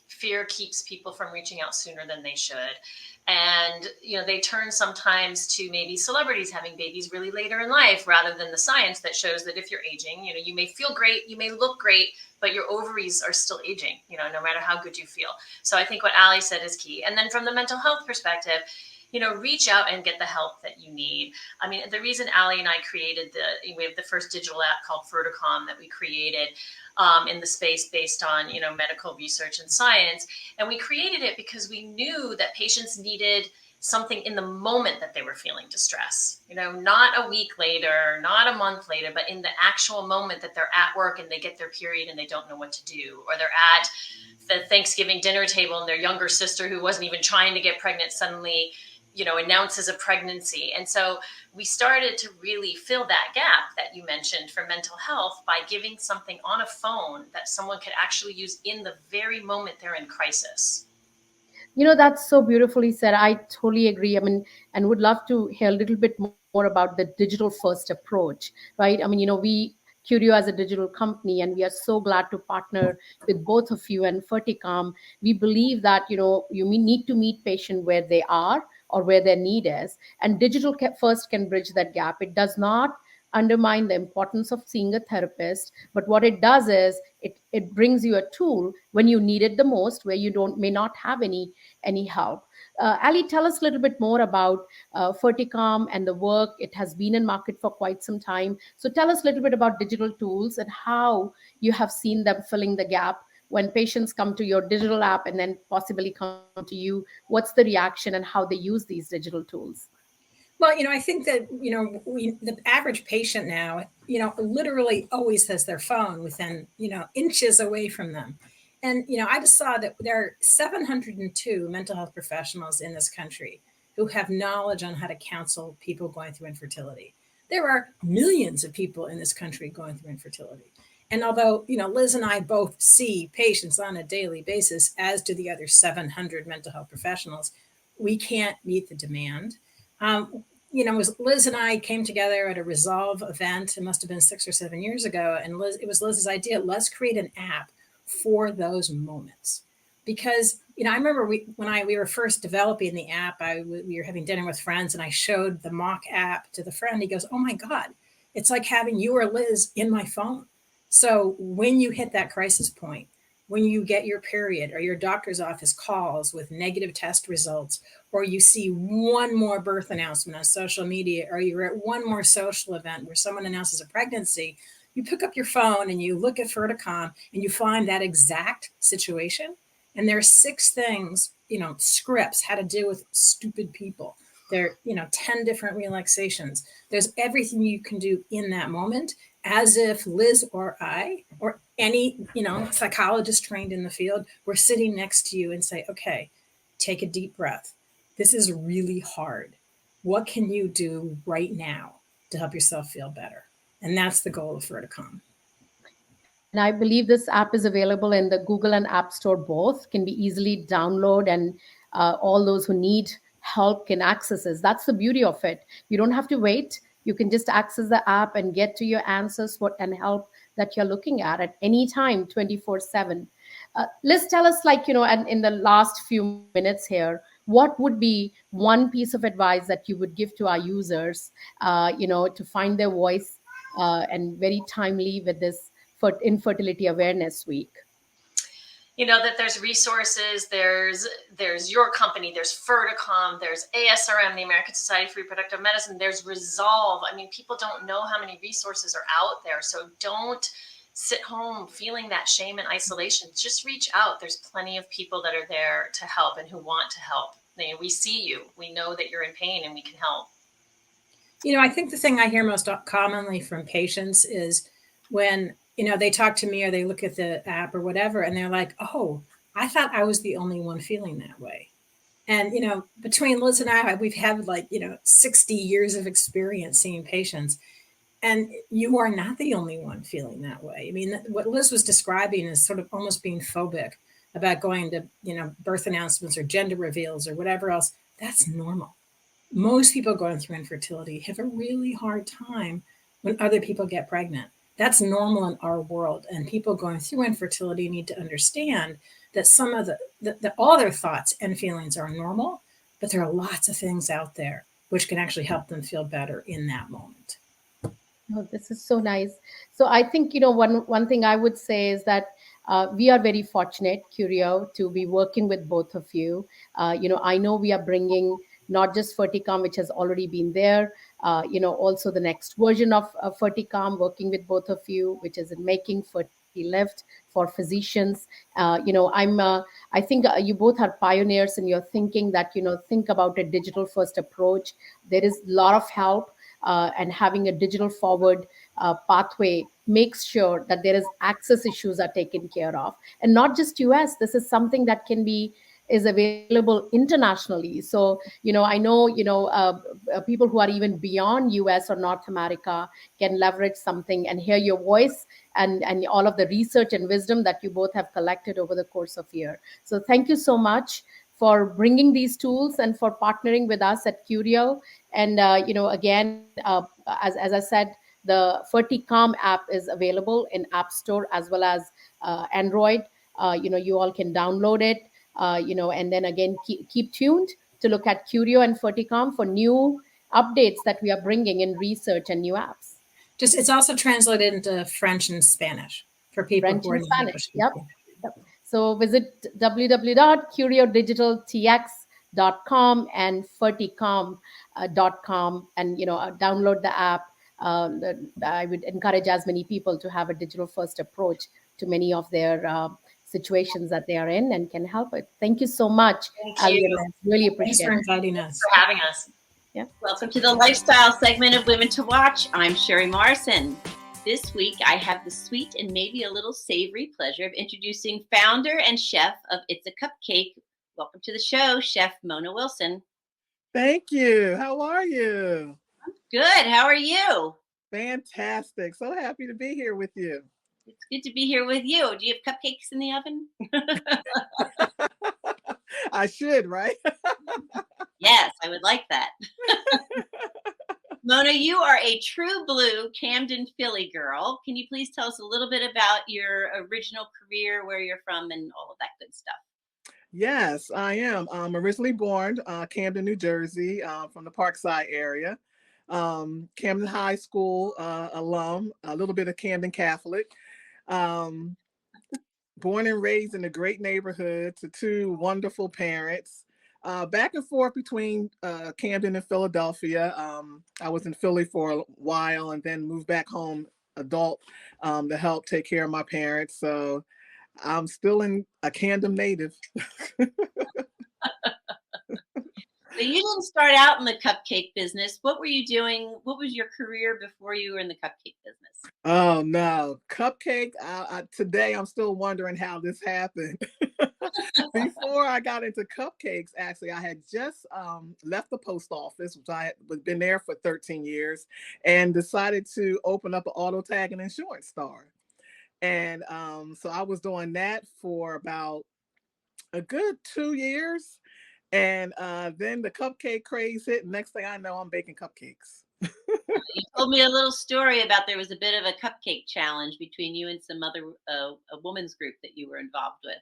fear keeps people from reaching out sooner than they should. And, they turn sometimes to maybe celebrities having babies really later in life, rather than the science that shows that if you're aging, you may feel great, you may look great, but your ovaries are still aging, no matter how good you feel. So I think what Ali said is key. And then from the mental health perspective, reach out and get the help that you need. I mean, the reason Ali and I we have the first digital app called Ferticom that we created in the space based on, medical research and science. And we created it because we knew that patients needed something in the moment that they were feeling distress, not a week later, not a month later, but in the actual moment that they're at work and they get their period and they don't know what to do, or they're at the Thanksgiving dinner table and their younger sister, who wasn't even trying to get pregnant, suddenly announces a pregnancy. And so we started to really fill that gap that you mentioned for mental health by giving something on a phone that someone could actually use in the very moment they're in crisis. That's so beautifully said. I totally agree. I mean, and would love to hear a little bit more about the digital first approach, right? I mean, we Curio as a digital company, and we are so glad to partner with both of you and Ferticom. We believe that, you need to meet patient where they are or where their need is, and first can bridge that gap. It does not undermine the importance of seeing a therapist, but what it does is it brings you a tool when you need it the most, where you may not have any help. Ali, tell us a little bit more about Ferticom and the work. It has been in market for quite some time. So tell us a little bit about digital tools and how you have seen them filling the gap when patients come to your digital app and then possibly come to you. What's the reaction and how they use these digital tools? Well, I think that, the average patient now, literally always has their phone within, inches away from them. And, I just saw that there are 702 mental health professionals in this country who have knowledge on how to counsel people going through infertility. There are millions of people in this country going through infertility. And although, Liz and I both see patients on a daily basis, as do the other 700 mental health professionals, we can't meet the demand. Liz and I came together at a Resolve event. It must have been 6 or 7 years ago. And it was Liz's idea, let's create an app for those moments. Because, I remember when we were first developing the app, we were having dinner with friends and I showed the mock app to the friend. He goes, oh my God, it's like having you or Liz in my phone. So when you hit that crisis point, when you get your period or your doctor's office calls with negative test results, or you see one more birth announcement on social media, or you're at one more social event where someone announces a pregnancy, you pick up your phone and you look at Ferticom and you find that exact situation. And there are 6 things, scripts, how to deal with stupid people. There are, 10 different relaxations. There's everything you can do in that moment, as if Liz or I, or any, psychologist trained in the field, were sitting next to you and say, okay, take a deep breath. This is really hard. What can you do right now to help yourself feel better? And that's the goal of Ferticom. And I believe this app is available in the Google and App Store both, can be easily downloaded, and all those who need help can access it. That's the beauty of it. You don't have to wait. You can just access the app and get to your answers and help that you're looking at any time, 24/7. Liz, tell us, and in the last few minutes here, what would be one piece of advice that you would give to our users, to find their voice and very timely with this Infertility Awareness Week? That there's resources, there's your company, there's Ferticom, there's ASRM, the American Society for Reproductive Medicine, there's Resolve. People don't know how many resources are out there. So don't sit home feeling that shame and isolation. Just reach out. There's plenty of people that are there to help and who want to help. We see you. We know that you're in pain and we can help. I think the thing I hear most commonly from patients is when they talk to me or they look at the app or whatever, and they're like, oh, I thought I was the only one feeling that way. And, between Liz and I, we've had 60 years of experience seeing patients, and you are not the only one feeling that way. What Liz was describing is sort of almost being phobic about going to, birth announcements or gender reveals or whatever else. That's normal. Most people going through infertility have a really hard time when other people get pregnant. That's normal in our world. And people going through infertility need to understand that some of all their thoughts and feelings are normal, but there are lots of things out there which can actually help them feel better in that moment. Oh, this is so nice. So I think, one thing I would say is that we are very fortunate, Curio, to be working with both of you. I know we are bringing not just Ferticom, which has already been there, also the next version of Ferticom, working with both of you, which is in making FertiLift for physicians. I think you both are pioneers in your thinking that, think about a digital first approach. There is a lot of help, and having a digital forward pathway makes sure that there is access issues are taken care of. And not just US, this is something that is available internationally. So, I know, people who are even beyond US or North America can leverage something and hear your voice and all of the research and wisdom that you both have collected over the course of year. So thank you so much for bringing these tools and for partnering with us at Curio. And, again, as I said, The Ferticom app is available in App Store as well as Android. You all can download it, and then again, keep tuned to look at Curio and Ferticom for new updates that we are bringing in research and new apps. It's also translated into French and Spanish for people French who are and not Spanish. English Yep. people. So visit www.curiodigitaltx.com and ferticom.com, and download the app. I would encourage as many people to have a digital first approach to many of their situations that they are in and can help it. Thank you so much, Alvira. Really Thanks appreciate for it. inviting us. For having us. Yeah. Welcome to the lifestyle segment of Women to Watch. I'm Sherry Morrison. This week, I have the sweet and maybe a little savory pleasure of introducing founder and chef of It's a Cupcake. Welcome to the show, Chef Mona Wilson. Thank you. How are you? Good. How are you? Fantastic. So happy to be here with you. It's good to be here with you. Do you have cupcakes in the oven? I should, right? Yes, I would like that. Mona, you are a true blue Camden, Philly girl. Can you please tell us a little bit about your original career, where you're from, and all of that good stuff? Yes, I am. I'm originally born Camden, New Jersey, from the Parkside area. Camden High School alum, a little bit of Camden Catholic. Born and raised in a great neighborhood to two wonderful parents. Back and forth between Camden and Philadelphia. I was in Philly for a while and then moved back home adult to help take care of my parents. So I'm still a Camden native. So you didn't start out in the cupcake business. What were you doing? What was your career before you were in the cupcake business? Oh no, cupcake. Today I'm still wondering how this happened. Before I got into cupcakes, actually, I had just left the post office, which I had been there for 13 years, and decided to open up an auto tag and insurance store. And so I was doing that for about a good 2 years. And then the cupcake craze hit. And next thing I know, I'm baking cupcakes. You told me a little story about there was a bit of a cupcake challenge between you and some other a women's group that you were involved with.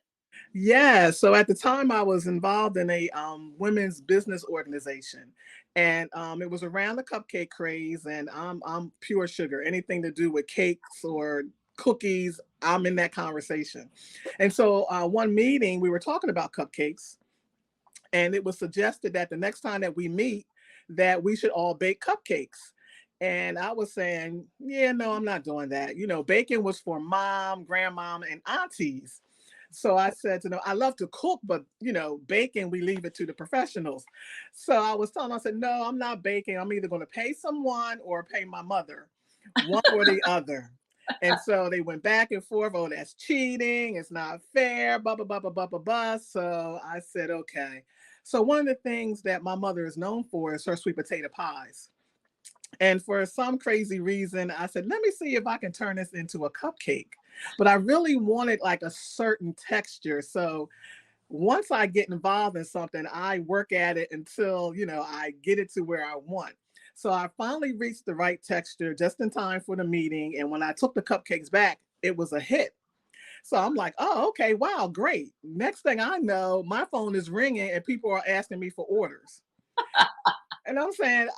Yeah, so at the time I was involved in a women's business organization, and it was around the cupcake craze. And I'm pure sugar, anything to do with cakes or cookies, I'm in that conversation. And so one meeting we were talking about cupcakes, and it was suggested that the next time that we meet, that we should all bake cupcakes. And I was saying, yeah, no, I'm not doing that. Baking was for mom, grandmom, and aunties. So I said to them, I love to cook, but baking, we leave it to the professionals. So I was telling them, I said, no, I'm not baking. I'm either going to pay someone or pay my mother, one or the other. And so they went back and forth. Oh, that's cheating. It's not fair. Blah, blah, blah, blah, blah, blah, blah. So I said, okay. So one of the things that my mother is known for is her sweet potato pies. And for some crazy reason, I said, let me see if I can turn this into a cupcake. But I really wanted like a certain texture. So once I get involved in something, I work at it until, I get it to where I want. So I finally reached the right texture just in time for the meeting. And when I took the cupcakes back, it was a hit. So I'm like, oh, okay, wow, great. Next thing I know, my phone is ringing and people are asking me for orders. And I'm saying,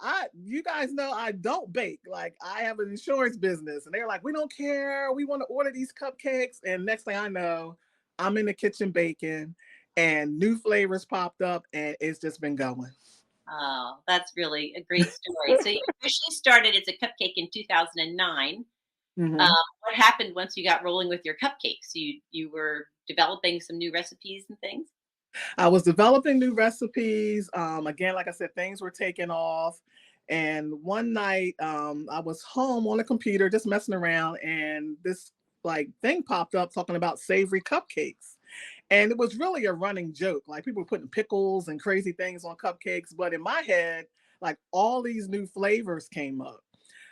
you guys know I don't bake. Like, I have an insurance business. And they're like, we don't care. We want to order these cupcakes. And next thing I know, I'm in the kitchen baking and new flavors popped up and it's just been going. Oh, that's really a great story. So you officially started as a cupcake in 2009. Mm-hmm. What happened once you got rolling with your cupcakes? You were developing some new recipes and things? I was developing new recipes. Again, like I said, things were taking off. And one night I was home on the computer just messing around, and this thing popped up talking about savory cupcakes. And it was really a running joke. Like, people were putting pickles and crazy things on cupcakes. But in my head, all these new flavors came up.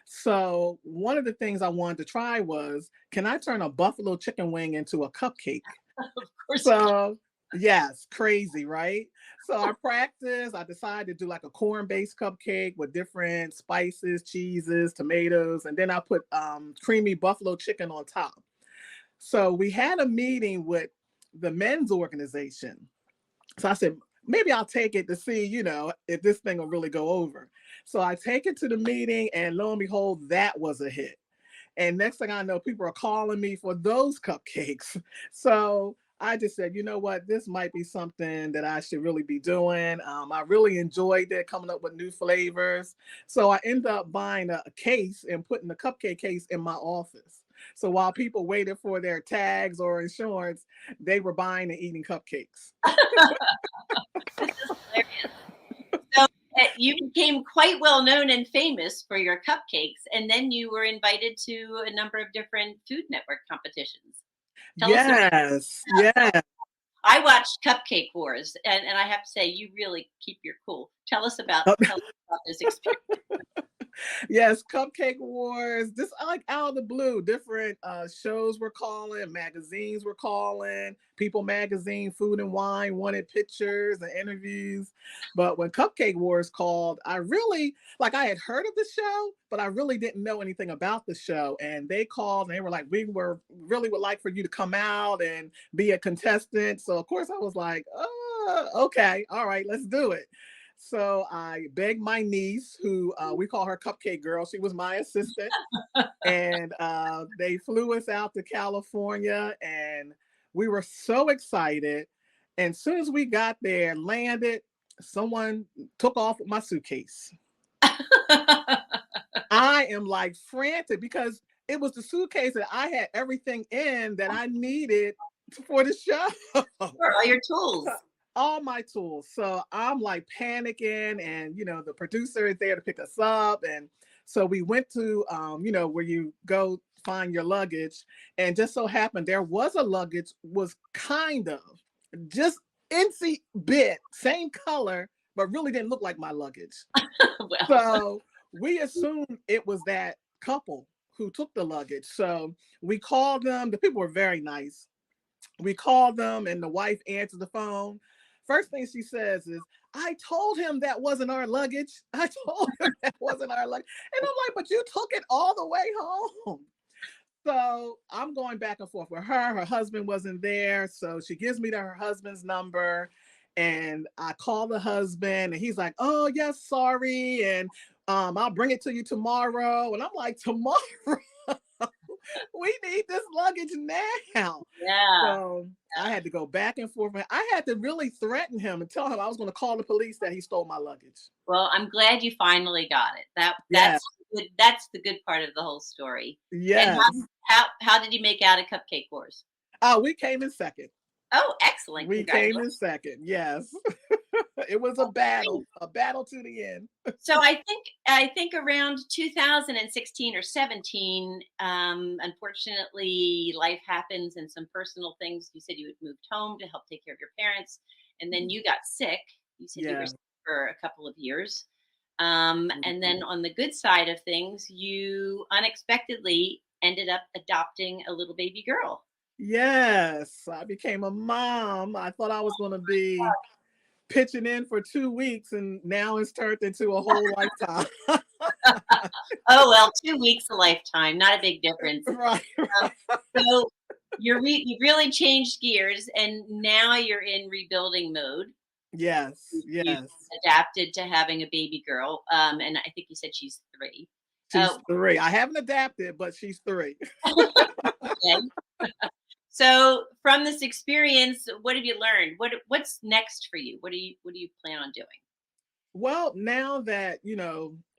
So one of the things I wanted to try was, can I turn a buffalo chicken wing into a cupcake? Of course. So Yes, crazy, right? So I practiced. I decided to do like a corn-based cupcake with different spices, cheeses, tomatoes, and then I put creamy buffalo chicken on top. So we had a meeting with the men's organization. So I said, maybe I'll take it to see, if this thing will really go over. So I take it to the meeting, and lo and behold, that was a hit. And next thing I know, people are calling me for those cupcakes. So I just said, you know what, this might be something that I should really be doing. I really enjoyed it, coming up with new flavors. So I ended up buying a case and putting the cupcake case in my office. So while people waited for their tags or insurance, they were buying and eating cupcakes. So you became quite well known and famous for your cupcakes, and then you were invited to a number of different Food Network competitions. Tell us Yes, yes. I watched Cupcake Wars, and I have to say, you really keep your cool. Tell us about this experience. Yes, Cupcake Wars. Just like out of the blue, different shows were calling, magazines were calling. People Magazine, Food and Wine wanted pictures and interviews. But when Cupcake Wars called, I had heard of the show, but I really didn't know anything about the show. And they called and they were like, we really would like for you to come out and be a contestant. So of course I was like, okay, all right, let's do it. So I begged my niece, who we call her Cupcake Girl. She was my assistant. And they flew us out to California, and we were so excited. And as soon as we got there, landed, someone took off with my suitcase. I am like frantic because it was the suitcase that I had everything in that I needed for the show. For all your tools. All my tools. So I'm like panicking, and the producer is there to pick us up. And so we went to where you go find your luggage, and just so happened there was a luggage, was kind of just insy bit, same color, but really didn't look like my luggage. Well. So we assumed it was that couple who took the luggage. So we called them. The people were very nice. We called them, and the wife answered the phone. First thing she says is, I told him that wasn't our luggage. I told him that wasn't our luggage. And I'm like, but you took it all the way home. So I'm going back and forth with her. Her husband wasn't there. So she gives me her husband's number, and I call the husband, and he's like, oh, yes, sorry. And I'll bring it to you tomorrow. And I'm like, tomorrow? We need this luggage now. Yeah. So I had to go back and forth. I had to really threaten him and tell him I was going to call the police that he stole my luggage. Well, I'm glad you finally got it. That's good. That's the good part of the whole story. Yes. And how did you make out at Cupcake Wars? We came in second. Oh, excellent. We came in second. Yes. It was a battle to the end. So I think around 2016 or 17, unfortunately, life happens and some personal things. You said you had moved home to help take care of your parents, and then you got sick. You said you were sick for a couple of years. And then on the good side of things, you unexpectedly ended up adopting a little baby girl. Yes, I became a mom. I thought I was going to be pitching in for 2 weeks, and now it's turned into a whole lifetime. Oh, well, 2 weeks a lifetime, not a big difference. Right. So you really changed gears, and now you're in rebuilding mode. Yes. You've adapted to having a baby girl, and I think you said she's 3. She's 3. I haven't adapted, but she's 3. Okay. So from this experience, what have you learned? What's next for you? What do you plan on doing? Well, now that,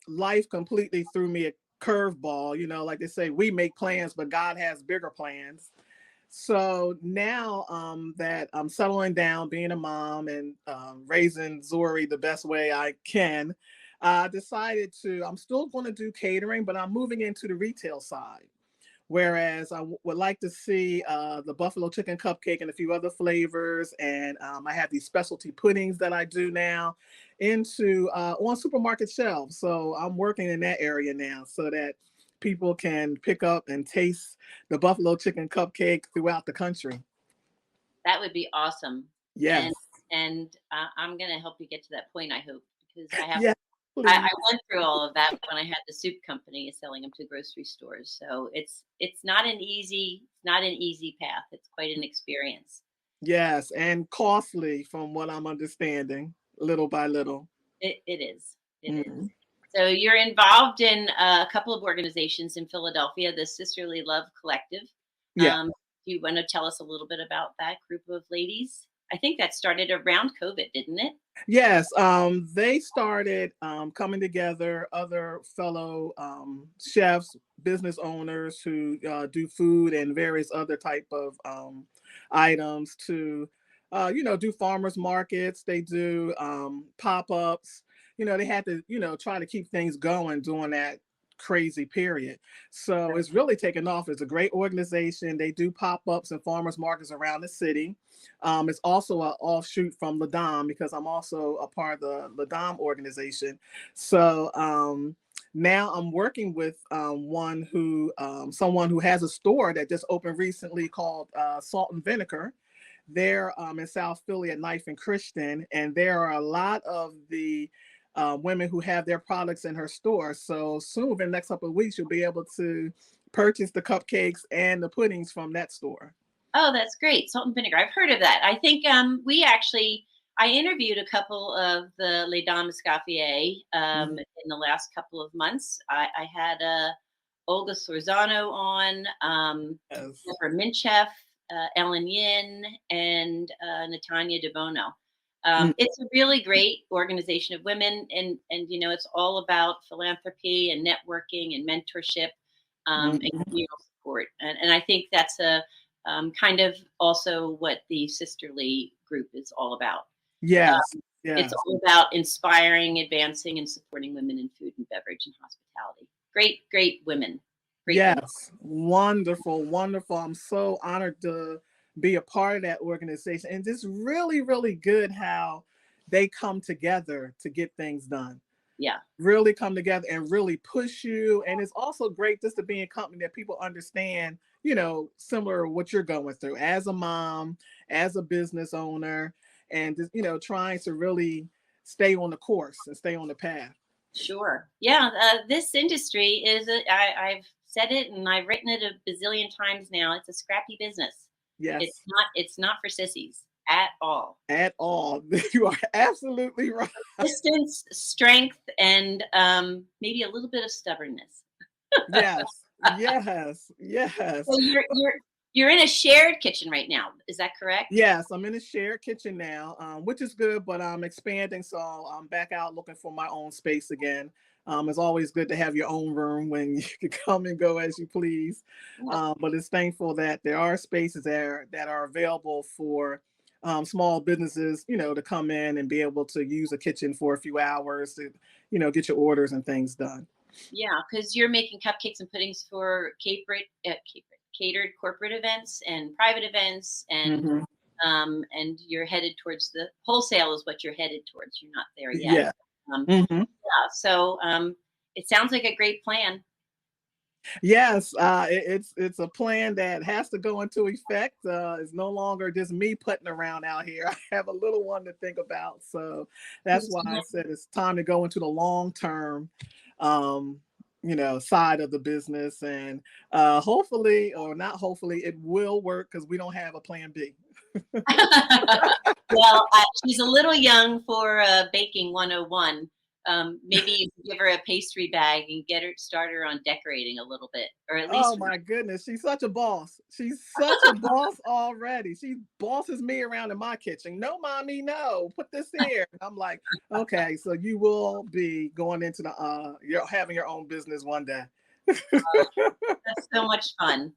life completely threw me a curveball, like they say, we make plans, but God has bigger plans. So now that I'm settling down, being a mom, and raising Zori the best way I can, I decided I'm still going to do catering, but I'm moving into the retail side. Whereas I would like to see the buffalo chicken cupcake and a few other flavors. And I have these specialty puddings that I do now on supermarket shelves. So I'm working in that area now so that people can pick up and taste the buffalo chicken cupcake throughout the country. That would be awesome. Yes. And I'm going to help you get to that point, I hope, because I have. Yeah. I went through all of that when I had the soup company selling them to grocery stores. So it's not an easy path. It's quite an experience. Yes, and costly from what I'm understanding, little by little. It is. It is. Mhm. So you're involved in a couple of organizations in Philadelphia, the Sisterly Love Collective. Yeah. Do you want to tell us a little bit about that group of ladies? I think that started around COVID, didn't it? Yes, they started coming together, other fellow chefs, business owners who do food and various other type of items to, do farmers markets. They do pop-ups. They had to, try to keep things going during that crazy period. So it's really taken off. It's a great organization. They do pop-ups and farmers markets around the city. It's also an offshoot from LADAM because I'm also a part of the LADAM organization. So now I'm working with someone who has a store that just opened recently called Salt and Vinegar. They're in South Philly at Knife and Christian, and there are a lot of the women who have their products in her store. So soon, in the next couple of weeks, you'll be able to purchase the cupcakes and the puddings from that store. Oh, that's great. Salt and vinegar. I've heard of that. I think I interviewed a couple of the Les Dames Escoffier in the last couple of months. I had Olga Sorzano on, Deborah Minchef, Ellen Yin, and Natanya DeBono. It's a really great organization of women, and it's all about philanthropy and networking and mentorship and communal support. And I think that's kind of also what the Sisterly group is all about. Yes. It's all about inspiring, advancing, and supporting women in food and beverage and hospitality. Great women. Yes. Wonderful. Wonderful. I'm so honored to be a part of that organization. And it's really, really good how they come together to get things done. Yeah. Really come together and really push you. And it's also great just to be in company that people understand, similar to what you're going through as a mom, as a business owner, and just, trying to really stay on the course and stay on the path. Sure. Yeah. This industry is, I've said it and I've written it a bazillion times now. It's a scrappy business. Yes. It's not for sissies at all. At all. You are absolutely right. Distance, strength, and maybe a little bit of stubbornness. Yes. Yes. So you're in a shared kitchen right now. Is that correct? Yes, I'm in a shared kitchen now, which is good, but I'm expanding. So I'm back out looking for my own space again. It's always good to have your own room when you can come and go as you please. But it's thankful that there are spaces there that are available for small businesses, to come in and be able to use a kitchen for a few hours to, get your orders and things done. Yeah, because you're making cupcakes and puddings for catered corporate events and private events, and and you're headed towards the wholesale is what you're headed towards. You're not there yet. Yeah. So it sounds like a great plan. Yes, it's a plan that has to go into effect. It's no longer just me putting around out here. I have a little one to think about. So that's why I said it's time to go into the long term side of the business, and hopefully, or not hopefully, it will work because we don't have a plan B. Well, she's a little young for baking 101. Maybe you can give her a pastry bag and start her on decorating a little bit, or at least. Oh my goodness, she's such a boss. She's such a boss already. She bosses me around in my kitchen. No, mommy, no, put this here. I'm like, okay, so you will be going into the you're having your own business one day. That's so much fun.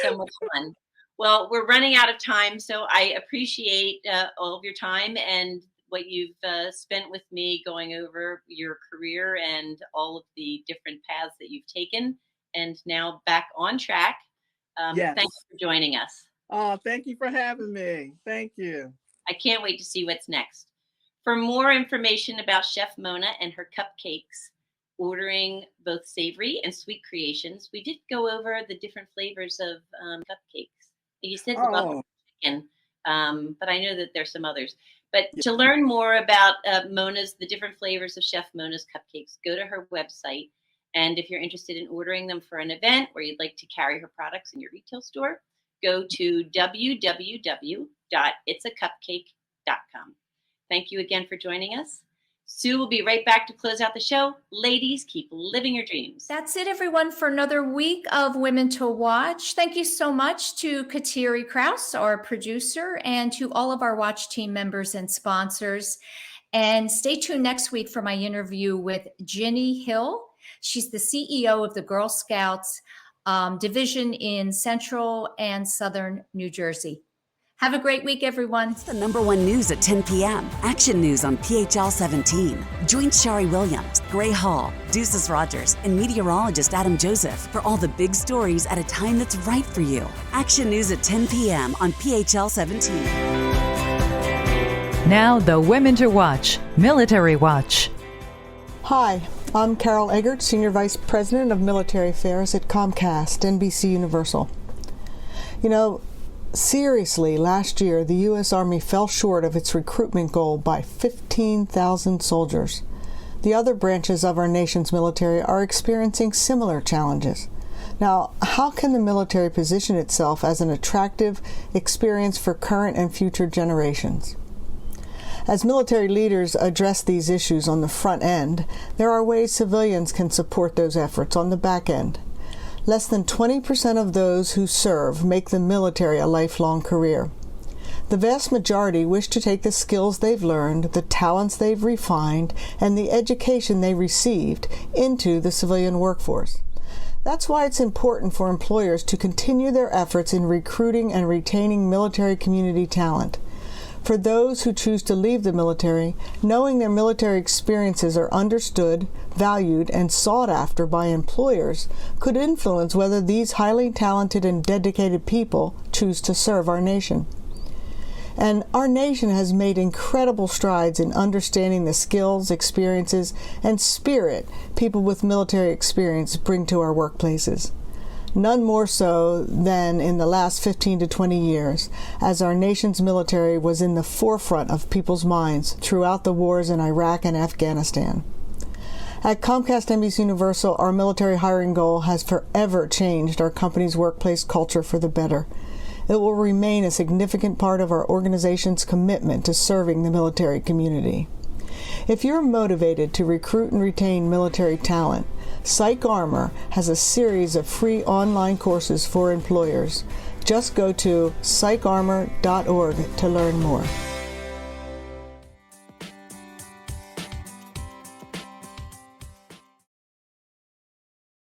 So much fun. Well, we're running out of time, so I appreciate all of your time and what you've spent with me going over your career and all of the different paths that you've taken, and now back on track. Yes. Thanks for joining us. Oh, thank you for having me. Thank you. I can't wait to see what's next. For more information about Chef Mona and her cupcakes, ordering both savory and sweet creations, we did go over the different flavors of cupcakes. You said the buffalo chicken. but I know that there's some others. But to learn more about the different flavors of Chef Mona's cupcakes, go to her website. And if you're interested in ordering them for an event or you'd like to carry her products in your retail store, go to www.itsacupcake.com. Thank you again for joining us. Sue will be right back to close out the show. Ladies, keep living your dreams. That's it, everyone, for another week of Women to Watch. Thank you so much to Kateri Kraus, our producer, and to all of our Watch team members and sponsors. And stay tuned next week for my interview with Ginny Hill. She's the CEO of the Girl Scouts division in Central and Southern New Jersey. Have a great week, everyone. It's the #1 news at 10 p.m. Action News on PHL 17. Join Shari Williams, Gray Hall, Deuces Rogers, and meteorologist Adam Joseph for all the big stories at a time that's right for you. Action News at 10 p.m. on PHL 17. Now the Women to Watch, Military Watch. Hi, I'm Carol Eggert, Senior Vice President of Military Affairs at Comcast, NBC Universal. You know, seriously, last year the U.S. Army fell short of its recruitment goal by 15,000 soldiers. The other branches of our nation's military are experiencing similar challenges. Now, how can the military position itself as an attractive experience for current and future generations? As military leaders address these issues on the front end, there are ways civilians can support those efforts on the back end. Less than 20% of those who serve make the military a lifelong career. The vast majority wish to take the skills they've learned, the talents they've refined, and the education they received into the civilian workforce. That's why it's important for employers to continue their efforts in recruiting and retaining military community talent. For those who choose to leave the military, knowing their military experiences are understood, valued, and sought after by employers could influence whether these highly talented and dedicated people choose to serve our nation. And our nation has made incredible strides in understanding the skills, experiences, and spirit people with military experience bring to our workplaces. None more so than in the last 15 to 20 years, as our nation's military was in the forefront of people's minds throughout the wars in Iraq and Afghanistan. At Comcast NBC Universal, our military hiring goal has forever changed our company's workplace culture for the better. It will remain a significant part of our organization's commitment to serving the military community. If you're motivated to recruit and retain military talent, PsychArmor has a series of free online courses for employers. Just go to psycharmor.org to learn more.